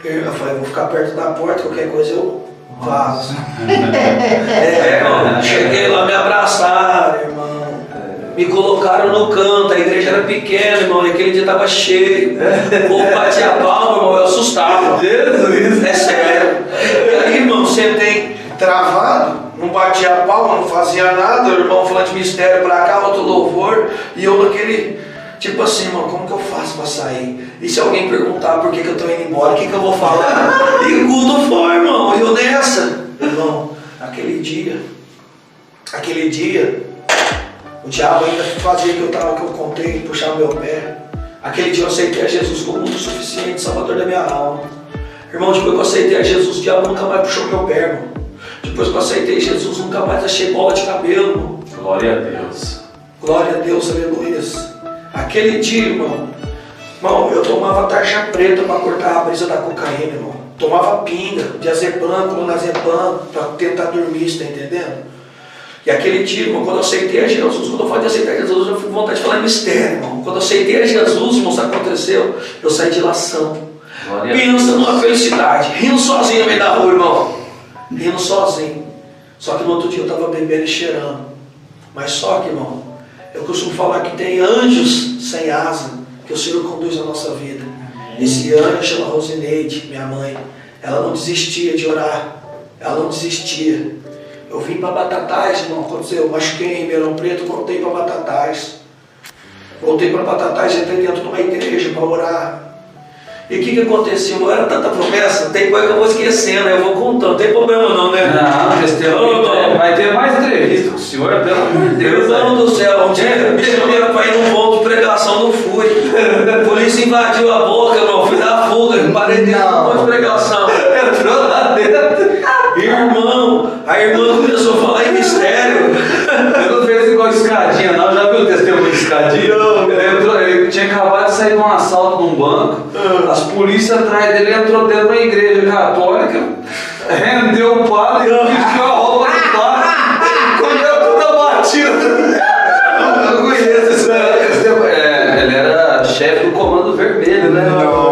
Eu falei, vou ficar perto da porta, qualquer coisa eu vazo. Irmão, cheguei lá, me abraçaram, irmão. Me colocaram no canto, a igreja era pequena, irmão, e aquele dia estava cheio. O povo batia a palma, irmão, eu assustava. Jesus, é sério. E aí, irmão, sentei travado, não batia a palma, não fazia nada, o irmão falando de mistério pra cá, outro louvor, e eu naquele... Tipo assim, irmão, como que eu faço para sair? E se alguém perguntar por que eu tô indo embora, o que eu vou falar? E o culto foi, irmão, e eu nessa. Irmão, aquele dia, o diabo ainda fazia que eu contei, puxava meu pé. Aquele dia eu aceitei a Jesus como muito suficiente, salvador da minha alma. Irmão, depois que eu aceitei a Jesus, o diabo nunca mais puxou meu pé, irmão. Depois que eu aceitei Jesus, nunca mais achei bola de cabelo, irmão. Glória a Deus. Glória a Deus, aleluia. Aquele dia, irmão, eu tomava tarja preta para cortar a brisa da cocaína, irmão. Tomava pinga, diazepam, clonazepam, para tentar dormir, você tá entendendo? E aquele dia, irmão, quando eu aceitei a Jesus, quando eu falei de aceitar Jesus, eu fui com vontade de falar em mistério, irmão. Quando eu aceitei a Jesus, irmão, sabe o que aconteceu? Eu saí de lação. Pensa numa felicidade, rindo sozinho no meio da rua, irmão. Rindo sozinho. Só que no outro dia eu estava bebendo e cheirando. Mas só que, irmão, eu costumo falar que tem anjos sem asa, que o Senhor conduz a nossa vida. Esse anjo chama Rosineide, minha mãe. Ela não desistia de orar. Ela não desistia. Eu vim para Batatais, irmão. Quando eu machuquei em Ribeirão Preto, voltei para Batatais. Voltei para Batatais e entrei dentro de uma igreja para orar. E o que aconteceu? Era tanta promessa, tem coisa que eu vou esquecendo, eu vou contando, não tem problema não, né? Não, vai ter mais entrevista com o senhor, pelo amor de Deus. Deus do céu, um dia me chamaram para ir num ponto de pregação, não fui. A polícia invadiu a boca, irmão, fui dar fuga, parei dentro do ponto de pregação. Entrou lá dentro. Irmão, a irmã começou a falar em mistério. Ele não fez igual escadinha, não. Já viu o testemunho de escadinha? Ele tinha acabado de sair de um assalto num banco. As polícias atrás dele, entrou dentro da igreja católica, rendeu o padre, vestiu a roupa do padre, comeu toda a batida. Eu conheço esse ele era chefe do Comando Vermelho, né?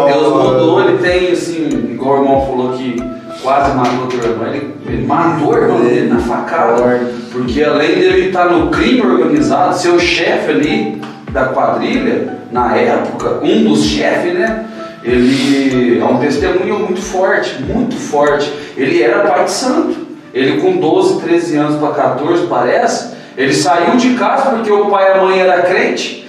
Deus mudou, ele tem assim, igual o irmão falou que quase matou o irmão, ele matou o irmão dele na facada, porque além dele estar no crime organizado, ser o chefe ali da quadrilha, na época, um dos chefes, né? Ele é um testemunho muito forte, muito forte. Ele era pai de santo. Ele com 12, 13 anos para 14, parece, ele saiu de casa porque o pai e a mãe eram crente.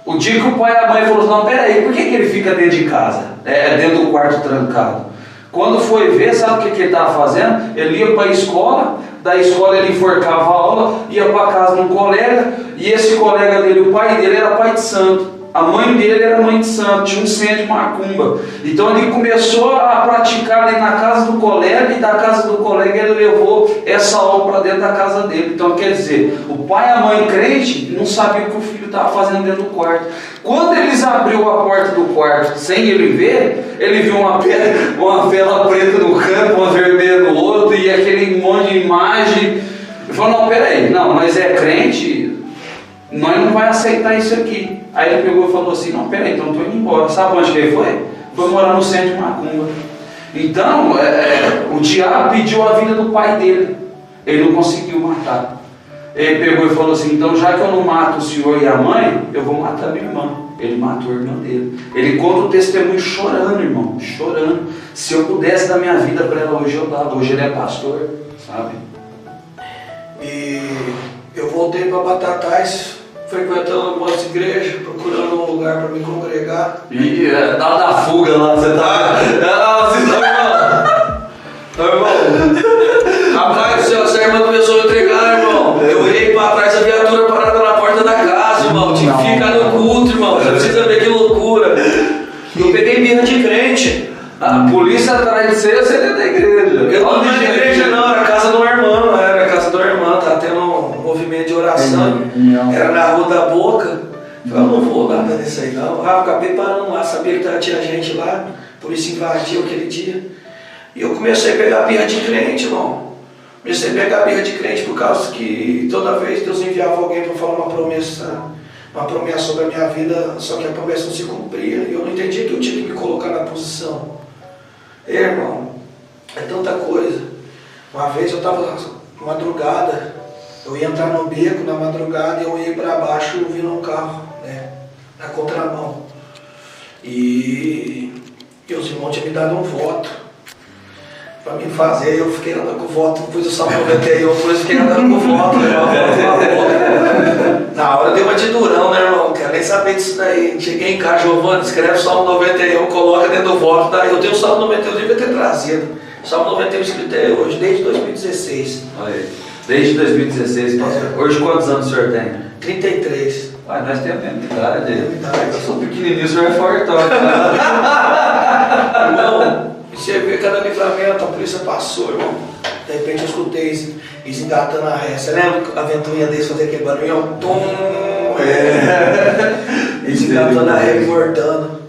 O dia que o pai e a mãe falaram assim, não, peraí, por que ele fica dentro de casa? Dentro do quarto trancado. Quando foi ver, sabe o que ele estava fazendo? Ele ia para a escola, da escola ele enforcava a aula, ia para casa de um colega, e esse colega dele, o pai dele era pai de santo. A mãe dele era mãe de santo, tinha um centro de macumba. Então ele começou a praticar ali na casa do colega, e da casa do colega ele levou essa aula para dentro da casa dele. Então quer dizer, o pai e a mãe crente não sabiam o que o filho estava fazendo dentro do quarto. Quando eles abriu a porta do quarto sem ele ver, ele viu uma vela preta no canto, uma vermelha no outro, e aquele monte de imagem. Ele falou, não, peraí, não, mas é crente, nós não vai aceitar isso aqui. Aí ele pegou e falou assim, não, peraí, então estou indo embora. Sabe onde que ele foi? Foi morar no centro de macumba. Então, o diabo pediu a vida do pai dele. Ele não conseguiu matar. Ele pegou e falou assim, então já que eu não mato o senhor e a mãe, eu vou matar minha irmã. Ele matou a irmã dele. Ele conta o testemunho chorando, irmão, chorando. Se eu pudesse dar minha vida para ela hoje, eu dava. Hoje ele é pastor, sabe? E eu voltei para Batatais, frequentando algumas igrejas, procurando um lugar para me congregar. E dá da fuga lá, você tá. Irmão, rapaz, se a irmã começou a entregar, irmão, eu olhei para trás, a viatura parada na porta da casa, irmão. Tinha que ficar no culto, irmão. Você precisa ver que loucura. Eu peguei birra de crente. A polícia atrás de você é da igreja. Eu não era da igreja, não, era a casa de uma irmã, não era a casa de uma irmã, tá tendo um movimento de oração. Era na Rua da Boca. Eu não vou nada nisso aí, não. Acabei parando lá, sabia que tinha gente lá, a polícia invadiu aquele dia. E eu comecei a pegar birra de crente, irmão. Comecei a pegar birra de crente por causa que toda vez Deus enviava alguém para falar uma promessa sobre a minha vida, só que a promessa não se cumpria. E eu não entendia que eu tinha que me colocar na posição. Irmão, é tanta coisa. Uma vez eu estava madrugada, eu ia entrar no beco na madrugada e eu ia para baixo vindo um carro, né, na contramão. E os irmãos tinham me dado um voto para me fazer, eu fiquei andando com o voto, pus o Salmo 91, depois fiquei andando com o voto, né, na hora deu uma de durão, né, irmão? Não quero nem saber disso daí. Cheguei em casa, Giovanni, escreve o Salmo 91, coloca dentro do voto. Daí eu tenho o Salmo 91, eu devia ter trazido. Salmo 91 escrito até hoje, desde 2016. Olha aí. Desde 2016, pastor. Hoje quantos anos o senhor tem? 33. Ué, nós temos a mesma idade. Eu sou pequenininho, o senhor é fortão. Irmão, você vê cada livramento, a polícia passou, irmão. De repente eu escutei eles engatando a ré. Você lembra a ventoinha deles fazer aquele barulho? Tum! Eles engatando a ré e voltando.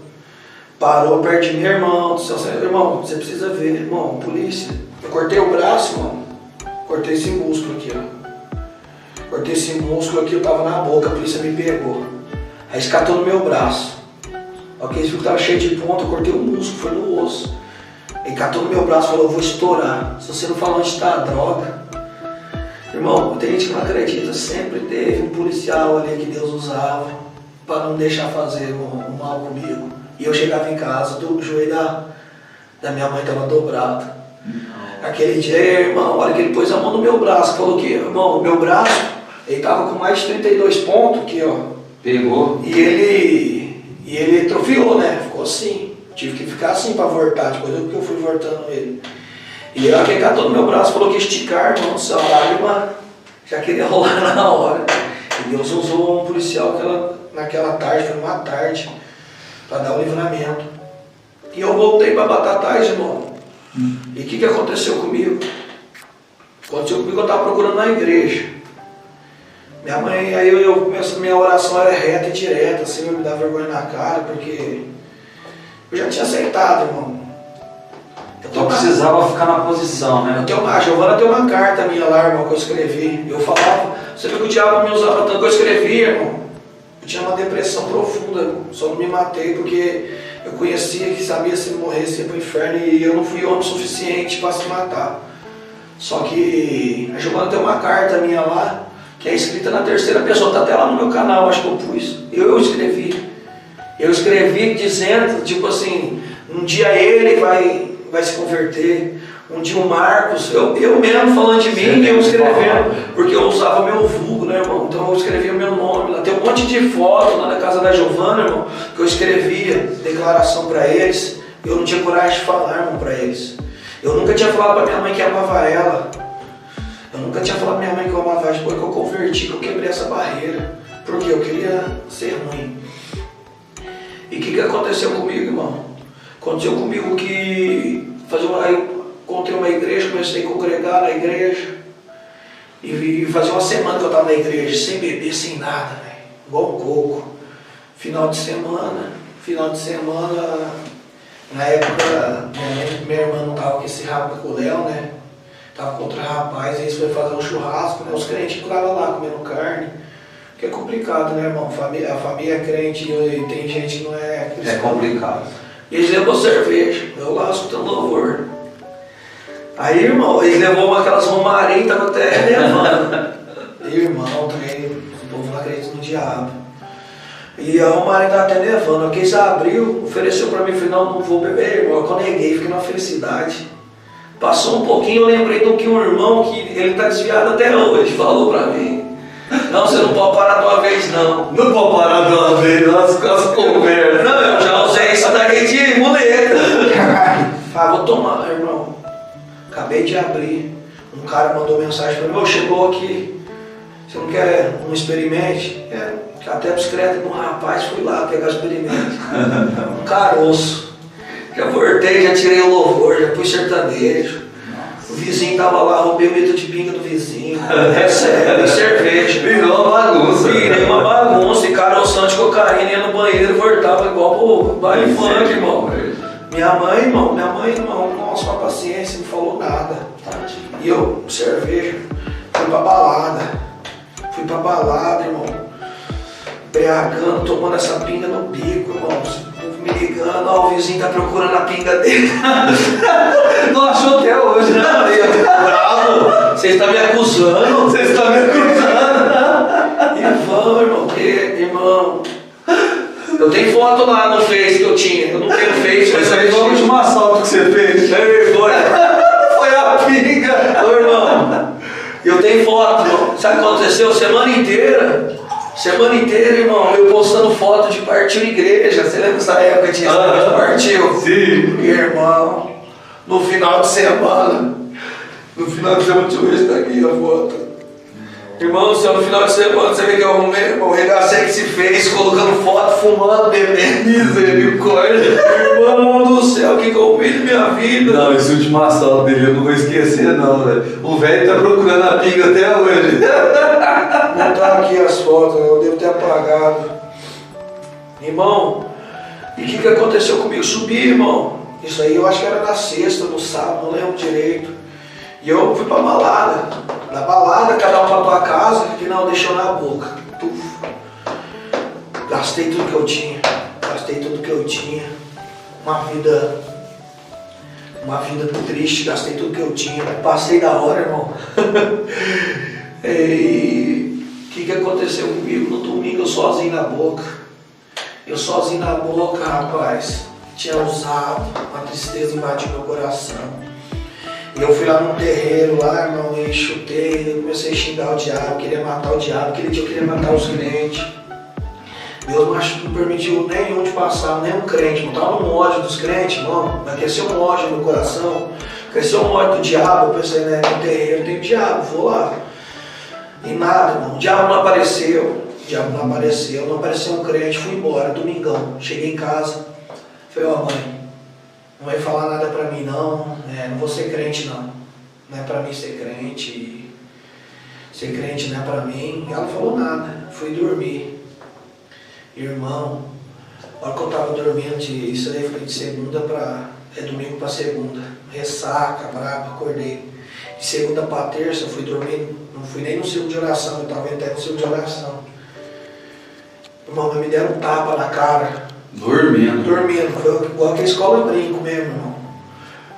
Parou perto de mim, irmão. Irmão, você precisa ver, irmão, polícia. Eu cortei o braço, irmão. Cortei esse músculo aqui, ó. Cortei esse músculo aqui, eu tava na boca, a polícia me pegou. Aí escatou no meu braço. Ok, esse que tava cheio de ponta, eu cortei o músculo, foi no osso. Ele catou no meu braço e falou, eu vou estourar. Se você não falar onde está a droga. Irmão, tem gente que não acredita, sempre teve um policial ali que Deus usava para não deixar fazer um mal comigo. E eu chegava em casa, o joelho da minha mãe estava dobrado. Aquele dia, irmão, olha que ele pôs a mão no meu braço, falou que, irmão, o meu braço, ele estava com mais de 32 pontos aqui, ó. Pegou. E ele atrofiou, né? Ficou assim. Tive que ficar assim pra voltar, depois que eu fui voltando ele. E ele catou no meu braço, falou que esticar, irmão, o céu, a lágrima já queria rolar na hora. E Deus usou um policial naquela tarde, foi uma tarde, para dar o livramento. E eu voltei para Batatais, irmão. E o que aconteceu comigo? Aconteceu comigo que eu estava procurando na igreja. Minha mãe, aí minha oração era reta e direta, assim, eu me dava vergonha na cara, porque eu já tinha aceitado, irmão. Então precisava ficar na posição, né? A Giovana tem uma carta minha lá, irmão, que eu escrevi. Eu falava, você viu que o diabo me usava tanto que eu escrevia, irmão. Eu tinha uma depressão profunda, irmão. Só não me matei porque eu conhecia que sabia se morresse ia pro inferno e eu não fui homem suficiente para se matar. Só que a Giovana tem uma carta minha lá, que é escrita na terceira pessoa, tá até lá no meu canal, acho que eu pus. Eu escrevi. Eu escrevi dizendo, tipo assim, um dia ele vai se converter, um dia o Marcos, eu mesmo falando de mim, eu escrevendo, porque eu usava meu vulgo, né, irmão? Então eu escrevia o meu nome lá. Tem um monte de foto lá na casa da Giovana, irmão, que eu escrevia declaração para eles. Eu não tinha coragem de falar, irmão, para eles. Eu nunca tinha falado para minha mãe que amava ela. Eu nunca tinha falado pra minha mãe que eu amava ela, depois que eu converti, que eu quebrei essa barreira. Porque eu queria ser ruim. E o que aconteceu comigo, irmão? Aconteceu comigo que aí eu encontrei uma igreja, comecei a congregar na igreja. E fazia uma semana que eu estava na igreja, sem beber, sem nada, velho. Igual um coco. Final de semana, na época minha irmã não estava com esse rapaz com o Léo, né? Tava com outro rapaz, e eles foram fazer um churrasco, né? Os crentes ficavam lá comendo carne. Que é complicado, né, irmão? A família é crente e tem gente que não é cristã. É complicado. E eles levou cerveja, eu lá escutando louvor. Aí, irmão, eles levou aquelas romarinhas, tava até nevando. Irmão, também, o povo não acredita no diabo. E a romarinha tava até nevando. Aqui eles abriu, ofereceu pra mim, falei, não vou beber, irmão. Eu neguei, fiquei numa felicidade. Passou um pouquinho, eu lembrei do que um irmão, que ele tá desviado até hoje, falou pra mim. Não, você não pode parar de uma vez, não. Não pode parar de uma vez, as conversas. Não, eu já usei isso daí de muleta. Vou tomar, irmão. Acabei de abrir. Um cara mandou mensagem pra mim, chegou aqui. Você não quer um experimente? Até a bicicleta de um rapaz, fui lá pegar o experimente. Um caroço. Já voltei, já tirei o louvor, já pus sertanejo. O vizinho tava lá, roubei o litro de pinga do vizinho, recebe cerveja. Virou uma bagunça. Virei uma bagunça, e caroção de cocaína, ia no banheiro e voltava igual pro baile funk, irmão. Minha mãe, irmão, nossa, uma paciência, não falou nada. E eu, cerveja, fui pra balada, irmão. Embriagando, tomando essa pinga no bico, irmão. Me ligando, o vizinho tá procurando a pinga dele. Não achou até hoje, né? Bravo! Vocês estão me acusando? E vão, irmão, irmão. Eu tenho foto lá no Face que eu tinha. Eu não tenho Face, mas aí foi o último assalto que você fez. Foi a pinga. Ô, irmão, eu tenho foto, irmão. Sabe o que aconteceu? Semana inteira, irmão, eu postando foto de partiu igreja. Você lembra dessa época que tinha esse partiu? Sim. Irmão, no final de semana, deixa eu ver isso daqui, a foto. Irmão, no final de semana, você vê que eu arrumei, irmão, o regacei que se fez, colocando foto, fumando, bebendo. Misericórdia. Irmão do céu, que eu fiz na minha vida. Não, esse último assalto dele eu não vou esquecer, não, velho. O velho tá procurando a pinga até hoje. Não tá aqui as fotos, eu devo ter apagado. Irmão, e o que aconteceu comigo? Subi, irmão. Isso aí eu acho que era na sexta, no sábado, não lembro direito. E eu fui pra balada. Na balada, cada um pra tua casa, que não deixou na boca. Tuf. Gastei tudo que eu tinha. Uma vida triste, gastei tudo que eu tinha. Passei da hora, irmão. E o que aconteceu comigo? No domingo, eu sozinho na boca. Rapaz. Tinha usado, uma tristeza invadiu meu coração. E eu fui lá num terreiro lá, irmão, e chutei, eu comecei a xingar o diabo, queria matar o diabo, aquele dia eu queria matar os crentes. Deus não permitiu nenhum de passar, nenhum crente. Não estava no ódio dos crentes, irmão. Mas cresceu um ódio no meu coração. Cresceu um ódio do diabo. Eu pensei, né, no terreiro tem diabo, vou lá. E nada, irmão. O diabo não apareceu. Não apareceu um crente. Fui embora, domingão. Cheguei em casa. Falei, ó, mãe, não vai falar nada pra mim não. Não vou ser crente não. Não é pra mim ser crente. Ser crente não é pra mim. Ela não falou nada. Fui dormir. Irmão, a hora que eu tava dormindo, isso aí foi de segunda pra... domingo pra segunda. Ressaca, brabo, acordei. De segunda pra terça, eu fui dormir. Não fui nem no círculo de oração, eu tava indo até no círculo de oração. Irmão, me deram um tapa na cara. Dormindo. Foi igual que a escola brinco mesmo, irmão.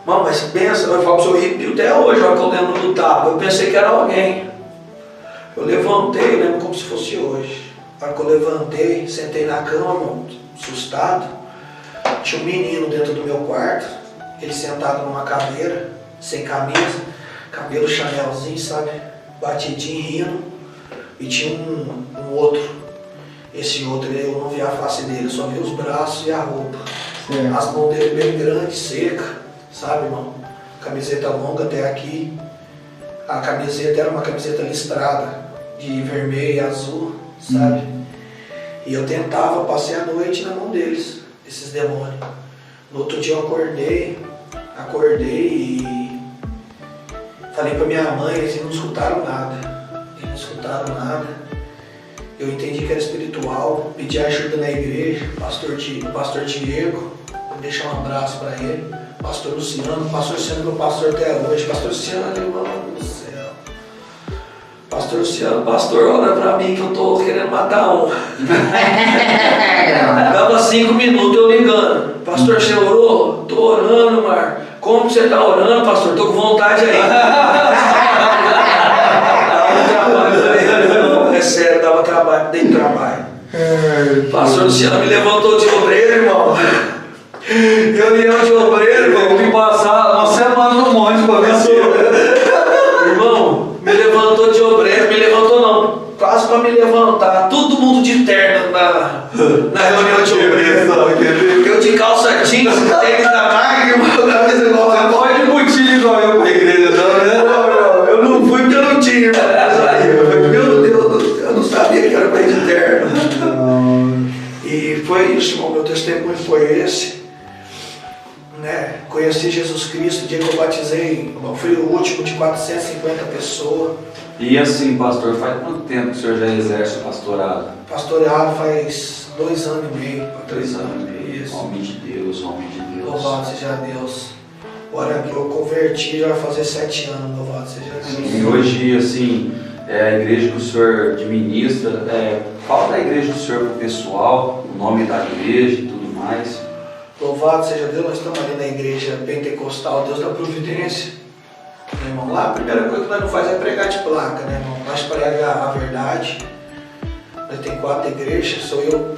Irmão, mas pensa, eu falo pro seu arrepio até hoje, olha que eu lembro do tapa. Eu pensei que era alguém. Eu levantei, eu lembro como se fosse hoje. Na hora que eu levantei, sentei na cama, irmão, assustado. Tinha um menino dentro do meu quarto, ele sentado numa cadeira, sem camisa, cabelo chanelzinho, sabe? Batidinho, rindo. E tinha um outro. Esse outro, eu não vi a face dele, só vi os braços e a roupa. Sim. As mãos dele bem grandes, seca, sabe, irmão? Camiseta longa até aqui. A camiseta era uma camiseta listrada, de vermelho e azul, sabe? E eu tentava, passei a noite na mão deles, esses demônios. No outro dia eu acordei e falei pra minha mãe, eles não escutaram nada. Eu entendi que era espiritual, pedi ajuda na igreja, pastor Diego, vou deixar um abraço para ele, pastor Luciano, meu pastor até hoje, pastor Luciano, irmão do céu. Pastor Luciano, pastor, olha pra mim que eu tô querendo matar um. Dava 5 minutos eu ligando. Pastor, você orou? Tô orando, Mar. Como você tá orando, pastor? Tô com vontade aí. É sério, dava trabalho, dei trabalho. Pastor Luciano me levantou de obreiro, irmão. Reunião de obreiro, irmão. Teve que passar uma semana no monte pra ver se irmão, me levantou de obreiro, me levantou não, quase pra me levantar. Todo mundo de terno na reunião de obreiro. Eu de calça jeans, tênis da marca, irmão, camisa igual a pode de motivo igual eu pra igreja, não, né? Eu não fui porque eu não tinha. Meu Deus, eu não sabia que era pra ir de terno. E foi isso, irmão, meu testemunho foi esse. Né? Conheci Jesus Cristo, o dia que eu batizei, fui o último de 450 pessoas. E assim, pastor, faz quanto tempo que o senhor já exerce o pastorado? Pastorado faz 2 anos e meio. 3 anos e meio. Isso. Homem de Deus. Louvado seja Deus. Olha, eu converti, já vai fazer 7 anos, louvado seja Deus. E hoje, assim, a igreja que o senhor administra, fala da igreja do senhor para o pessoal, o nome da igreja e tudo mais. Louvado seja Deus, nós estamos ali na igreja pentecostal, Deus da providência. Né, irmão? Lá a primeira coisa que nós não fazemos é pregar de placa, né, irmão? Nós pregamos a verdade. Nós temos 4 igrejas, sou eu,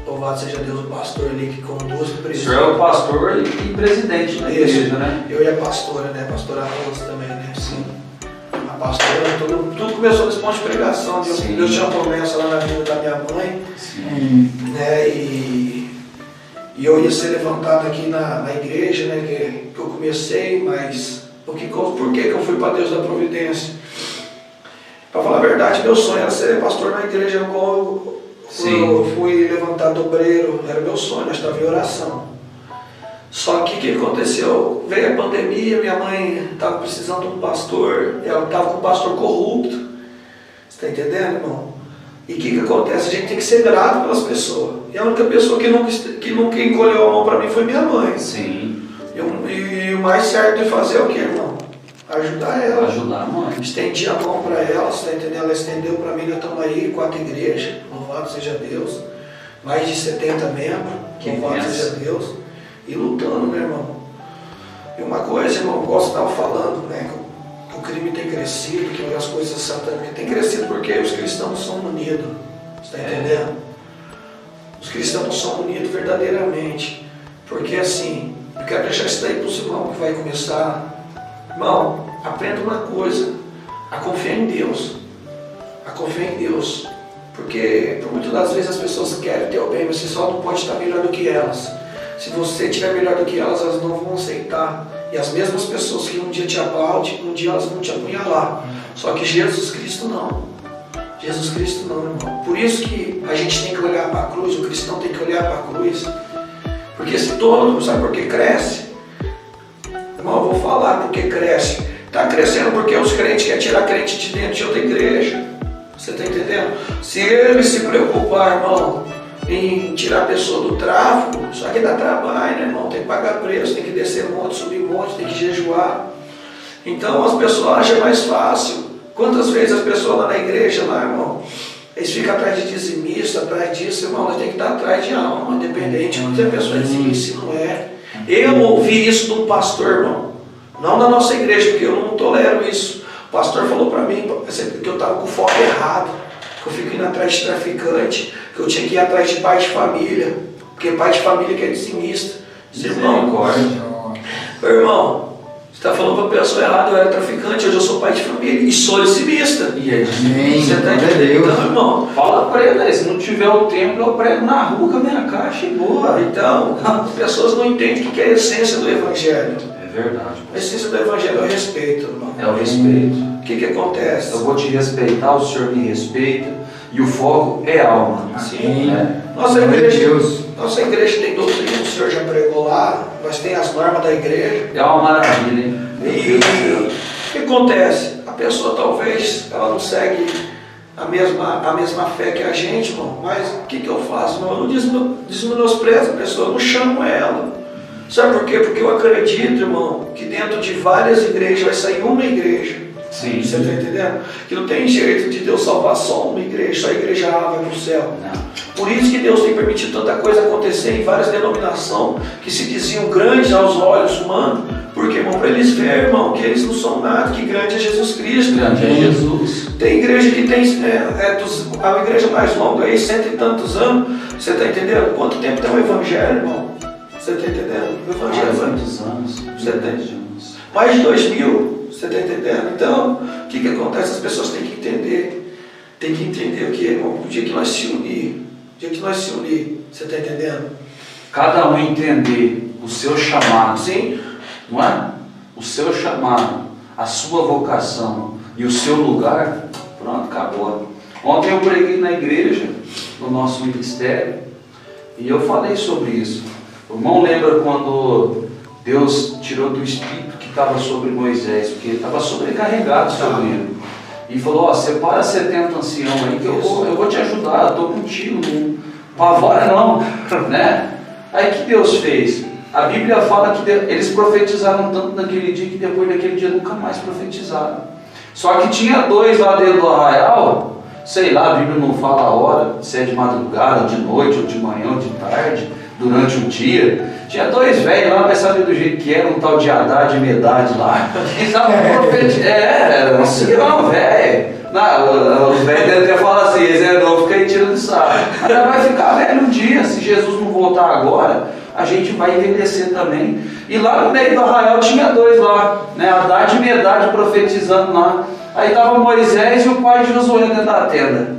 louvado seja Deus, o pastor ali que conduz o presidente. O senhor é o pastor e presidente da igreja, né? Eu e a pastora, né? A pastora Rosa também, né? Sim. A pastora, tudo começou nesse ponto de pregação. Deus tinha uma promessa lá na vida da minha mãe. Sim. Né? E eu ia ser levantado aqui na igreja, né? Que eu comecei, mas por que eu fui para Deus da providência? Para falar a verdade, meu sonho era ser pastor na igreja, quando eu fui levantado obreiro, era meu sonho, nós estávamos em oração. Só que o que aconteceu? Veio a pandemia, minha mãe estava precisando de um pastor, ela estava com um pastor corrupto. Você está entendendo, irmão? E o que acontece? A gente tem que ser grato pelas pessoas. E a única pessoa que nunca encolheu a mão para mim foi minha mãe. Sim. E o mais certo de fazer é o que, irmão? Ajudar ela. Ajudar a mãe. Estendi a mão para ela, você está entendendo? Ela estendeu para mim, nós estamos aí, 4 igrejas, louvado seja Deus. Mais de 70 membros, louvado seja Deus. E lutando, meu irmão. E uma coisa, irmão, eu gosto de estar falando, né? Que o crime tem crescido, que as coisas satânicas têm crescido porque os cristãos são unidos. Você está entendendo? Os cristãos são unidos verdadeiramente. Porque assim, eu quero deixar isso daí para os irmãos que vai começar. Irmão, aprenda uma coisa, a confiar em Deus. A confiar em Deus. Porque por muitas das vezes as pessoas querem ter o bem, mas você só não pode estar melhor do que elas. Se você estiver melhor do que elas não vão aceitar. E as mesmas pessoas que um dia te aplaudem, um dia elas vão te apunhalar. Só que Jesus Cristo não. Jesus Cristo não, irmão. Por isso que a gente tem que olhar para a cruz, o cristão tem que olhar para a cruz. Porque se todo, sabe por que cresce? Irmão, eu vou falar porque cresce. Está crescendo porque os crentes querem tirar crente de dentro de outra igreja. Você está entendendo? Se ele se preocupar, irmão, em tirar a pessoa do tráfico, só que dá trabalho, né, irmão? Tem que pagar preço, tem que descer monte, subir monte, tem que jejuar. Então as pessoas acham mais fácil. Quantas vezes as pessoas lá na igreja, lá, irmão, eles ficam atrás de dizimista, atrás disso, irmão, nós temos que estar atrás de alma, independente se a pessoa é dizimista, se não é. Eu ouvi isso de um pastor, irmão, não da nossa igreja, porque eu não tolero isso. O pastor falou para mim que eu estava com o foco errado, que eu fico indo atrás de traficante, que eu tinha que ir atrás de pai de família, porque pai de família que é dizimista. Irmão, você está falando para a pessoa errada, eu era traficante, hoje eu sou pai de família e sou dizimista. E é dizimista. Você está entendendo? Então, irmão, fala para ele, se não tiver o tempo, eu prego na rua com a minha caixa e boa. Então, as pessoas não entendem o que é a essência do Evangelho. É verdade. A essência do Evangelho é o respeito, irmão. É o respeito. O que acontece? Eu vou te respeitar, o Senhor me respeita. E o foco é alma. Sim. Nossa igreja tem doutrina, o Senhor já pregou lá, nós temos as normas da igreja. É uma maravilha, hein? E o que acontece? A pessoa talvez ela não segue a mesma fé que a gente, irmão, mas o que eu faço? Irmão? Eu não desmenosprezo a pessoa, eu não chamo ela. Sabe por quê? Porque eu acredito, irmão, que dentro de várias igrejas vai sair uma igreja. Sim. Você está entendendo? Que não tem jeito de Deus salvar só uma igreja, só a igreja A vai para o céu. Não. Por isso que Deus tem permitido tanta coisa acontecer em várias denominações que se diziam grandes aos olhos humanos. Porque, irmão, para eles verem, irmão, que eles não são nada, que grande é Jesus Cristo. Grande é Jesus. Tem igreja que tem, a igreja mais longa aí, 100 e tantos anos. Você está entendendo? Quanto tempo tem o Evangelho, irmão? Você está entendendo? O Evangelho há quantos anos? Você está entendendo? Mais de 2000. Você está entendendo? Então, o que acontece? As pessoas têm que entender. Tem que entender o que, irmão? O dia que nós se unir. Você está entendendo? Cada um entender o seu chamado. Sim. Não é? O seu chamado, a sua vocação e o seu lugar, pronto, acabou. Ontem eu preguei na igreja, no nosso ministério, e eu falei sobre isso. O irmão lembra quando Deus tirou do Espírito que estava sobre Moisés, porque ele estava sobrecarregado sobre ele. E falou, separa 70 anciãos aí que eu vou te ajudar, eu estou contigo, não pavora não, né? Aí que Deus fez? A Bíblia fala que eles profetizaram tanto naquele dia que depois daquele dia nunca mais profetizaram. Só que tinha 2 lá dentro do arraial, sei lá, a Bíblia não fala a hora, se é de madrugada, de noite, ou de manhã, ou de tarde, durante o dia. Tinha 2 velhos lá, mas sabe do jeito que era, um tal de Haddad e Medad lá. E estavam profetizando, não, velho. Os velhos devem até falar assim, eles é novo, fica aí tirando sarro. Mas vai ficar velho um dia, se Jesus não voltar agora, a gente vai envelhecer também. E lá no meio do arraial tinha 2 lá, né? Haddad e Medad profetizando lá. Aí estava Moisés e o pai de Josué dentro da tenda.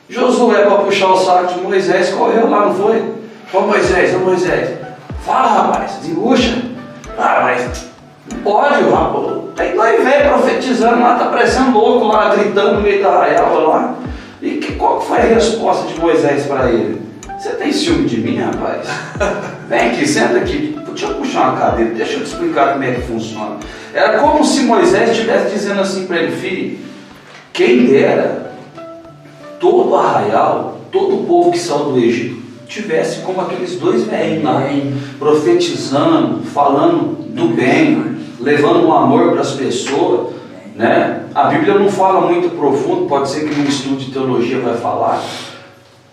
Josué, para puxar o saco de Moisés, correu lá, não foi? Ô Moisés, fala, rapaz, desembucha. Mas não pode, rapaz. Tem 2 velhos profetizando lá, tá parecendo louco lá, gritando no meio da arraial lá. E qual foi a resposta de Moisés para ele? Você tem ciúme de mim, rapaz? Vem aqui, senta aqui. Deixa eu puxar uma cadeira, deixa eu te explicar como é que funciona. Era como se Moisés estivesse dizendo assim para ele, filho, quem dera todo arraial, todo o povo que saiu do Egito, tivesse como aqueles 2 velhos lá, profetizando, falando do bem, levando um amor para as pessoas, né? A Bíblia não fala muito profundo, pode ser que num estudo de teologia vai falar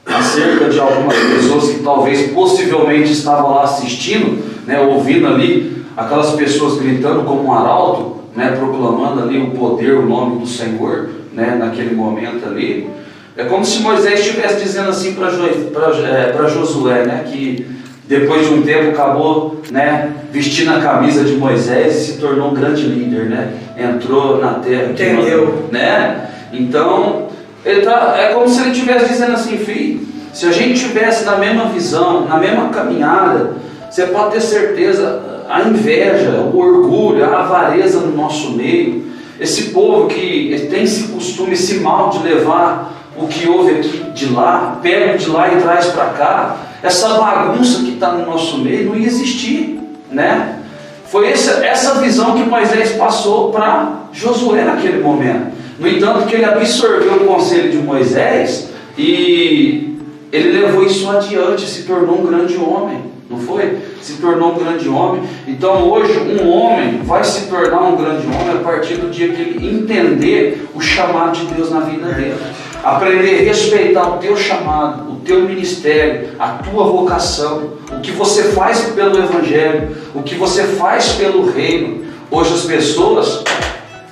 acerca de algumas pessoas que talvez possivelmente estavam lá assistindo, né, ouvindo ali aquelas pessoas gritando como um arauto, né, proclamando ali o poder, o nome do Senhor, né, naquele momento ali. É como se Moisés estivesse dizendo assim para Josué, né, que depois de um tempo acabou, né, vestindo a camisa de Moisés e se tornou um grande líder, né, entrou na terra. Entendeu? Né? Então, É como se ele estivesse dizendo assim: filho, se a gente estivesse na mesma visão, na mesma caminhada, você pode ter certeza, a inveja, o orgulho, a avareza no nosso meio, esse povo que tem esse costume, esse mal de levar o que houve aqui de lá, pega de lá e traz para cá, essa bagunça que está no nosso meio não ia existir, né? Foi essa visão que Moisés passou para Josué naquele momento. No entanto, que ele absorveu o conselho de Moisés e ele levou isso adiante, se tornou um grande homem, não foi? Se tornou um grande homem. Então hoje um homem vai se tornar um grande homem a partir do dia que ele entender o chamado de Deus na vida dele. Aprender a respeitar o teu chamado, o teu ministério, a tua vocação, o que você faz pelo Evangelho, o que você faz pelo reino. Hoje as pessoas,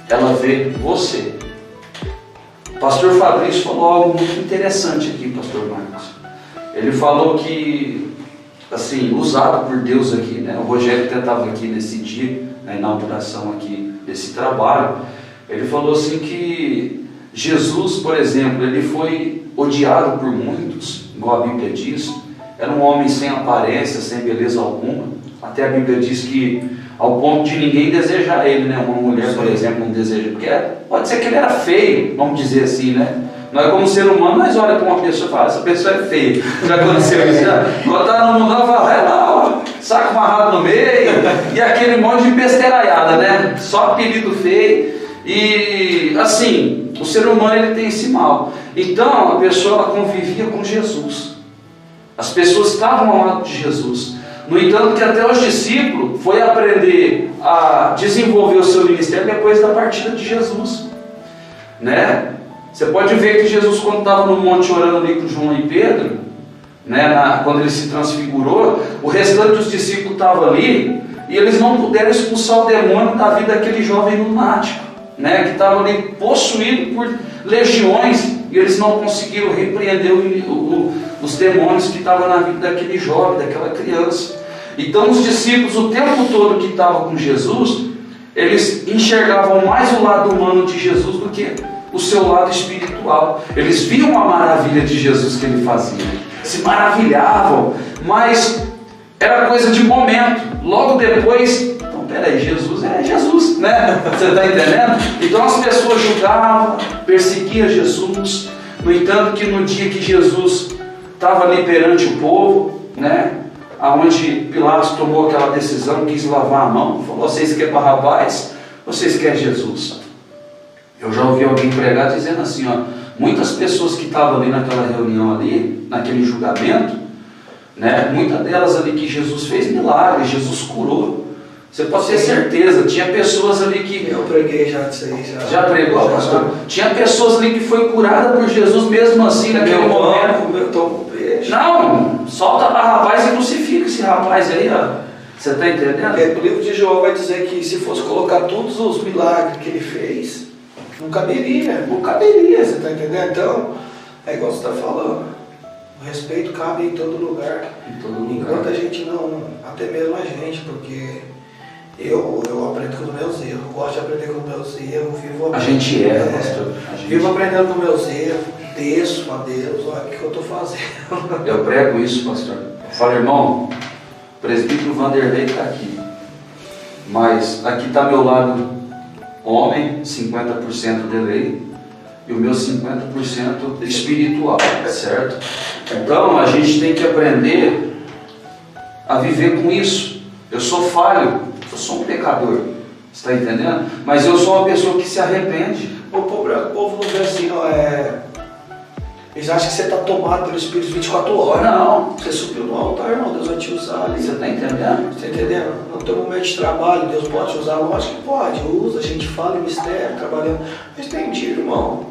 ela vê você. O pastor Fabrício falou algo muito interessante aqui, pastor Marcos. Ele falou que, assim, usado por Deus aqui, né? O Rogério até estava aqui nesse dia, na inauguração aqui desse trabalho. Ele falou assim que Jesus, por exemplo, ele foi odiado por muitos, igual a Bíblia diz. Era um homem sem aparência, sem beleza alguma. Até a Bíblia diz que ao ponto de ninguém desejar ele, né? Uma mulher, por exemplo, não deseja, porque pode ser que ele era feio, vamos dizer assim, né? Nós como ser humano, nós olhamos para uma pessoa e falamos: essa pessoa é feia. Já aconteceu isso? Quando está no mundo, ela fala: é lá, saco amarrado no meio, e aquele monte de besteiraiada, né? Só apelido feio. E assim, o ser humano ele tem esse mal. Então a pessoa ela convivia com Jesus. As pessoas estavam ao lado de Jesus. No entanto, que até os discípulos foi aprender a desenvolver o seu ministério depois da partida de Jesus, né? Você pode ver que Jesus, quando estava no monte orando ali com João e Pedro, né, quando ele se transfigurou, o restante dos discípulos estavam ali e eles não puderam expulsar o demônio da vida daquele jovem lunático, né, que estava ali possuído por legiões, e eles não conseguiram repreender os demônios que estavam na vida daquele jovem, daquela criança. Então os discípulos, o tempo todo que estavam com Jesus, eles enxergavam mais o lado humano de Jesus do que o seu lado espiritual. Eles viam a maravilha de Jesus que ele fazia, se maravilhavam, mas era coisa de momento. Logo depois, então peraí, Jesus é Jesus, né? Você está entendendo? Então as pessoas julgavam, perseguiam Jesus. No entanto, que no dia que Jesus estava ali perante o povo, né, aonde Pilatos tomou aquela decisão, quis lavar a mão, falou: vocês querem Barrabás? Vocês querem Jesus? Eu já ouvi alguém pregar dizendo assim, ó, muitas pessoas que estavam ali naquela reunião ali, naquele julgamento, né, muitas delas ali que Jesus fez milagres, Jesus curou. Você pode ter certeza, tinha pessoas ali que... Eu preguei já disso aí. Já pregou, pastor? Tinha pessoas ali que foi curada por Jesus mesmo assim naquele momento. Eu tô com peixe. Não, solta Barrabás e crucifica esse rapaz aí, ó. Você está entendendo? O livro de João vai dizer que se fosse colocar todos os milagres que ele fez, não caberia. Não caberia. Você está entendendo? Então, é igual você está falando. O respeito cabe em todo lugar. Em todo lugar. Enquanto a gente não, até mesmo a gente, porque eu aprendo com os meus erros, gosto de aprender com os meus erros, vivo A gente erra, pastor. Vivo aprendendo com meus erros, desço a Deus, olha o que eu estou fazendo. Eu prego isso, pastor. Eu falo: irmão, o presbítero Vanderlei está aqui, mas aqui está meu lado homem, 50% de lei, e o meu 50% espiritual, certo? Então a gente tem que aprender a viver com isso. Eu sou falho, eu sou um pecador, você está entendendo? Mas eu sou uma pessoa que se arrepende. O povo não vê assim, ó, eles acham que você está tomado pelo Espírito 24 horas. Não. Você subiu no altar, irmão, Deus vai te usar ali. Você está entendendo? Você está entendendo? No teu momento de trabalho, Deus pode te usar? Lógico que pode, usa, a gente fala em mistério, trabalhando. Mas tem dia, irmão,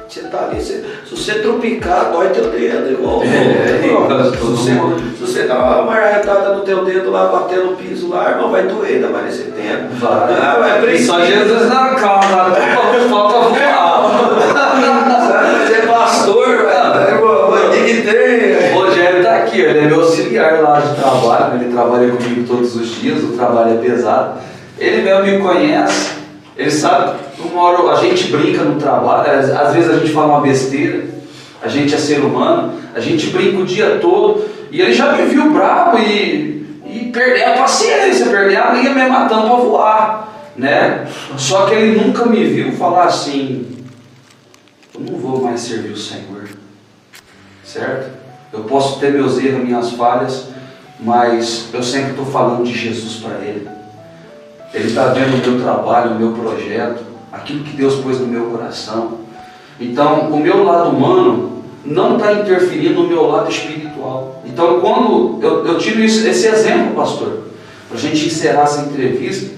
você está ali, se você tropicar, dói teu dedo, igual. Se você dá uma marretada no teu dedo lá, bater no piso lá, irmão, vai doer, ainda mais nesse tempo. Vai. Só Jesus na calma, falta voar. Mas é pastor, velho, que tem. O Rogério está aqui, ele é meu auxiliar lá de trabalho, ele trabalha comigo todos os dias, o trabalho é pesado. Ele mesmo me conhece, ele sabe uma hora a gente brinca no trabalho, às vezes a gente fala uma besteira, a gente é ser humano, a gente brinca o dia todo, e ele já me viu bravo e perder a paciência, perder a linha me matando para voar, né? Só que ele nunca me viu falar assim, eu não vou mais servir o Senhor, certo? Eu posso ter meus erros, minhas falhas, mas eu sempre estou falando de Jesus para ele. Ele está vendo o meu trabalho, o meu projeto, aquilo que Deus pôs no meu coração. Então, o meu lado humano não está interferindo no meu lado espiritual. Então, quando eu tiro esse exemplo, pastor, para a gente encerrar essa entrevista,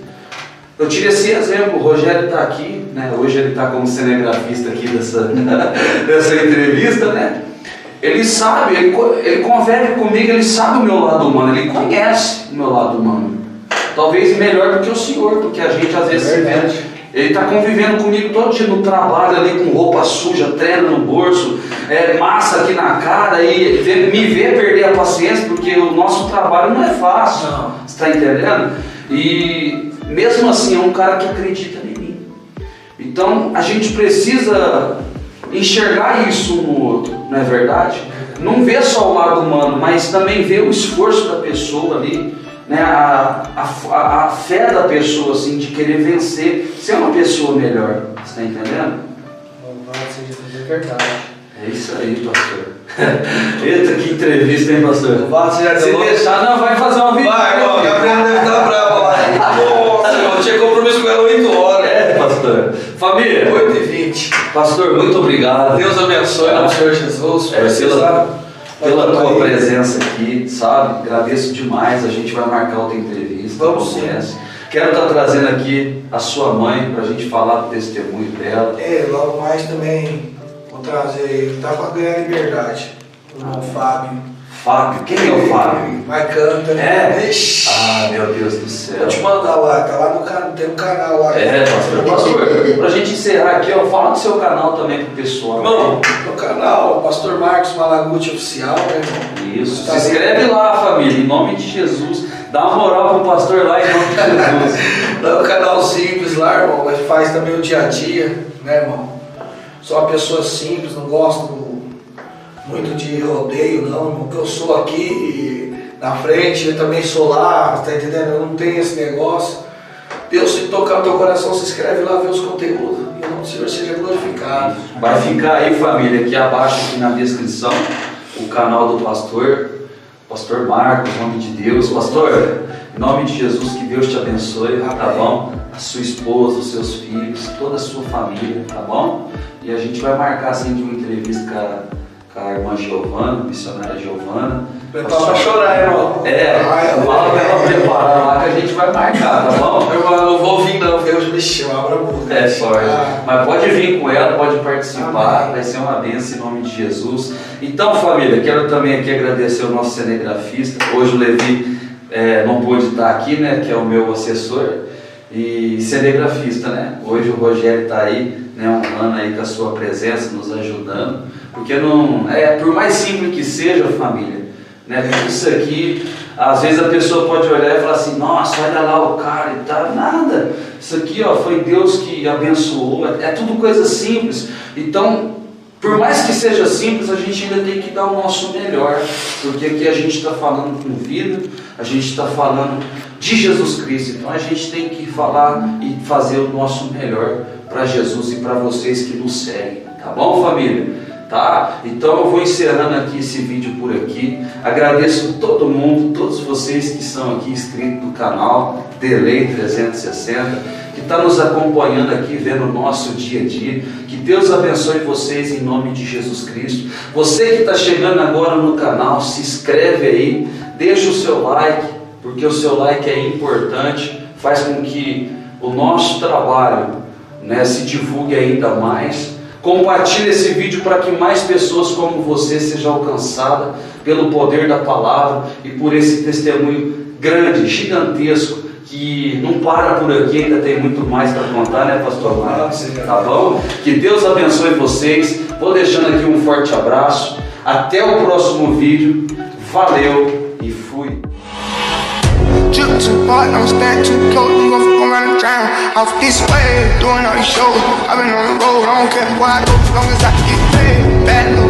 eu tiro esse exemplo. O Rogério está aqui, né? Hoje ele está como cinegrafista aqui dessa entrevista, né? Ele sabe, ele convive comigo, ele sabe o meu lado humano, ele conhece o meu lado humano. Talvez melhor do que o senhor, porque a gente às vezes se vê. Ele está convivendo comigo todo dia no trabalho ali com roupa suja, treino no bolso, massa aqui na cara e me vê perder a paciência, porque o nosso trabalho não é fácil, você está entendendo? E mesmo assim é um cara que acredita em mim. Então a gente precisa enxergar isso um no outro, não é verdade? Não ver só o lado humano, mas também ver o esforço da pessoa ali, né? A fé da pessoa, assim, de querer vencer, ser uma pessoa melhor, você está entendendo? Louvado seja Deus, é verdade. É isso aí, pastor. Eita, que entrevista, hein, pastor? Louvado seja Deus. Se deixar, não, vai fazer uma vídeo. Vai, irmão, Gabriel deve estar bravo lá. Nossa, eu tinha compromisso com ela 8 horas. Pastor. Família. 8h20. Pastor, muito obrigado. Deus abençoe ao Senhor Jesus. Pela tua presença aqui, sabe? Agradeço demais. A gente vai marcar outra entrevista. Vamos sim. Quero estar trazendo aqui a sua mãe para a gente falar do testemunho dela. Logo mais também vou trazer ele. Tá para ganhar liberdade. O irmão Fábio. Fábio? Quem é o Fábio? Vai canta. Ixi. Ah, meu Deus do céu. Vou te mandar lá, tá lá no canal, tem um canal lá. Pastor. Pastor, pra gente encerrar aqui, ó, fala do seu canal também pro pessoal. Irmão, meu canal, Pastor Marcos Malaguti Oficial, né, irmão? Isso, se inscreve lá, família, em nome de Jesus. Dá uma moral pro pastor lá, em nome de Jesus. É um canal simples lá, irmão, mas faz também o dia a dia, né, irmão? Sou uma pessoa simples, não gosto muito de rodeio, não, irmão, que eu sou aqui na frente, eu também sou lá, tá entendendo? Eu não tenho esse negócio. Deus, se tocar no teu coração, se inscreve lá, vê os conteúdos, e o nome do Senhor seja glorificado. Vai ficar aí, família, aqui abaixo, aqui na descrição, o canal do Pastor Marcos, em nome de Deus. Pastor, em nome de Jesus, que Deus te abençoe, tá bom? A sua esposa, os seus filhos, toda a sua família, tá bom? E a gente vai marcar sempre uma entrevista com a irmã Giovana, missionária Giovana. Prepara pra chorar, irmão. Fala pra ela preparar lá que a gente vai marcar, tá bom? Irmão, eu não vou vir não, Deus me chama, abra a boca. Forte. Mas pode vir com ela, pode participar, vai ser uma bênção em nome de Jesus. Então, família, quero também aqui agradecer o nosso cinegrafista. Hoje o Levi não pôde estar aqui, né, que é o meu assessor e cinegrafista, né? Hoje o Rogério está aí, né, honrando aí com a sua presença, nos ajudando, porque não por mais simples que seja, família, né? Isso aqui, às vezes a pessoa pode olhar e falar assim, nossa, olha lá o cara e tal, nada. Isso aqui, ó, foi Deus que abençoou, é tudo coisa simples. Então, por mais que seja simples, a gente ainda tem que dar o nosso melhor, porque aqui a gente está falando com vida, a gente está falando de Jesus Cristo, então a gente tem que falar e fazer o nosso melhor para Jesus e para vocês que nos seguem, tá bom, família? Tá? Então eu vou encerrando aqui esse vídeo por aqui. Agradeço todo mundo, todos vocês que estão aqui inscritos no canal Delay 360, que está nos acompanhando aqui, vendo o nosso dia a dia. Que Deus abençoe vocês em nome de Jesus Cristo. Você que está chegando agora no canal, se inscreve aí, deixa o seu like, porque o seu like é importante, faz com que o nosso trabalho, né, se divulgue ainda mais. Compartilhe esse vídeo para que mais pessoas como você sejam alcançadas pelo poder da palavra e por esse testemunho grande, gigantesco, que não para por aqui, ainda tem muito mais para contar, né, pastor Marcos? Tá bom? Que Deus abençoe vocês. Vou deixando aqui um forte abraço. Até o próximo vídeo. Valeu e fui. run drown off this way, doing all these shows. I've been on the road, I don't care where I go, as long as I get paid. Bad